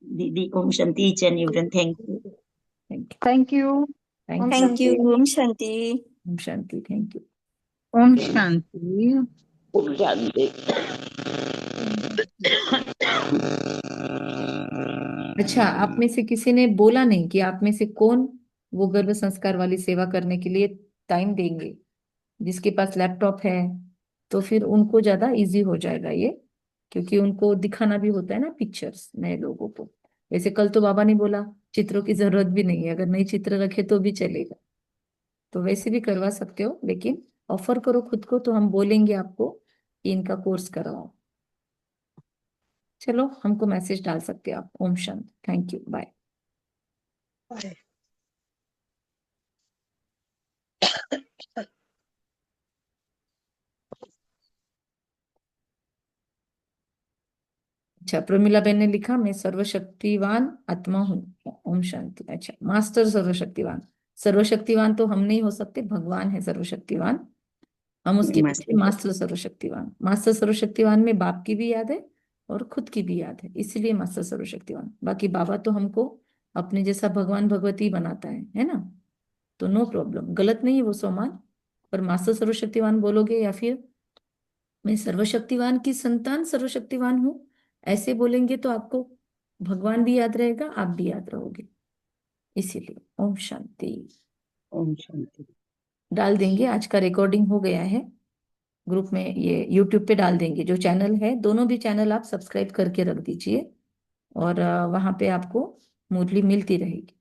दीदी ओम शांति, each and everyone, thank you. Thank you. Thank you. ओम थैंक यू। थैंक शांति। यू। ओम शांति। ओम शांति, थैंक यू। ओम शांति। ओम शांति। अच्छा, आप में से किसी ने बोला नहीं कि आप में से कौन वो गर्भ संस्कार वाली सेवा करने के लिए टाइम देंगे। जिसके पास लैपटॉप है तो फिर उनको ज्यादा इजी हो जाएगा ये, क्योंकि उनको दिखाना भी होता है ना पिक्चर्स नए लोगों को। वैसे कल तो बाबा ने बोला चित्रों की जरूरत भी नहीं है, अगर नई चित्र रखे तो भी चलेगा, तो वैसे भी करवा सकते हो, लेकिन ऑफर करो खुद को तो हम बोलेंगे आपको कि इनका कोर्स कराओ। चलो, हमको मैसेज डाल सकते हो आप। ओम शांति, थैंक यू, बाय। अच्छा, प्रमिला बेन ने लिखा मैं सर्वशक्तिवान आत्मा हूँ। ओम शांति। अच्छा, मास्टर सर्वशक्तिवान। सर्वशक्तिवान तो हम नहीं हो सकते, भगवान है सर्वशक्तिवान। हम उसके बच्चे मास्टर। मास्टर सर्वशक्तिवान। मास्टर सर्वशक्तिवान में बाप की भी याद है और खुद की भी याद है, इसीलिए मास्टर सर्वशक्तिवान। बाकी बाबा तो हमको अपने जैसा भगवान भगवती बनाता है ना, तो नो प्रॉब्लम, गलत नहीं है वो सम्मान। पर मास्टर सर्वशक्तिवान बोलोगे या फिर मैं सर्वशक्तिवान की संतान सर्वशक्तिवान हूँ ऐसे बोलेंगे तो आपको भगवान भी याद रहेगा, आप भी याद रहोगे। इसीलिए ओम शांति। ओम शांति। डाल देंगे, आज का रिकॉर्डिंग हो गया है ग्रुप में, ये यूट्यूब पे डाल देंगे। जो चैनल है, दोनों भी चैनल आप सब्सक्राइब करके रख दीजिए, और वहां पे आपको मुरली मिलती रहेगी।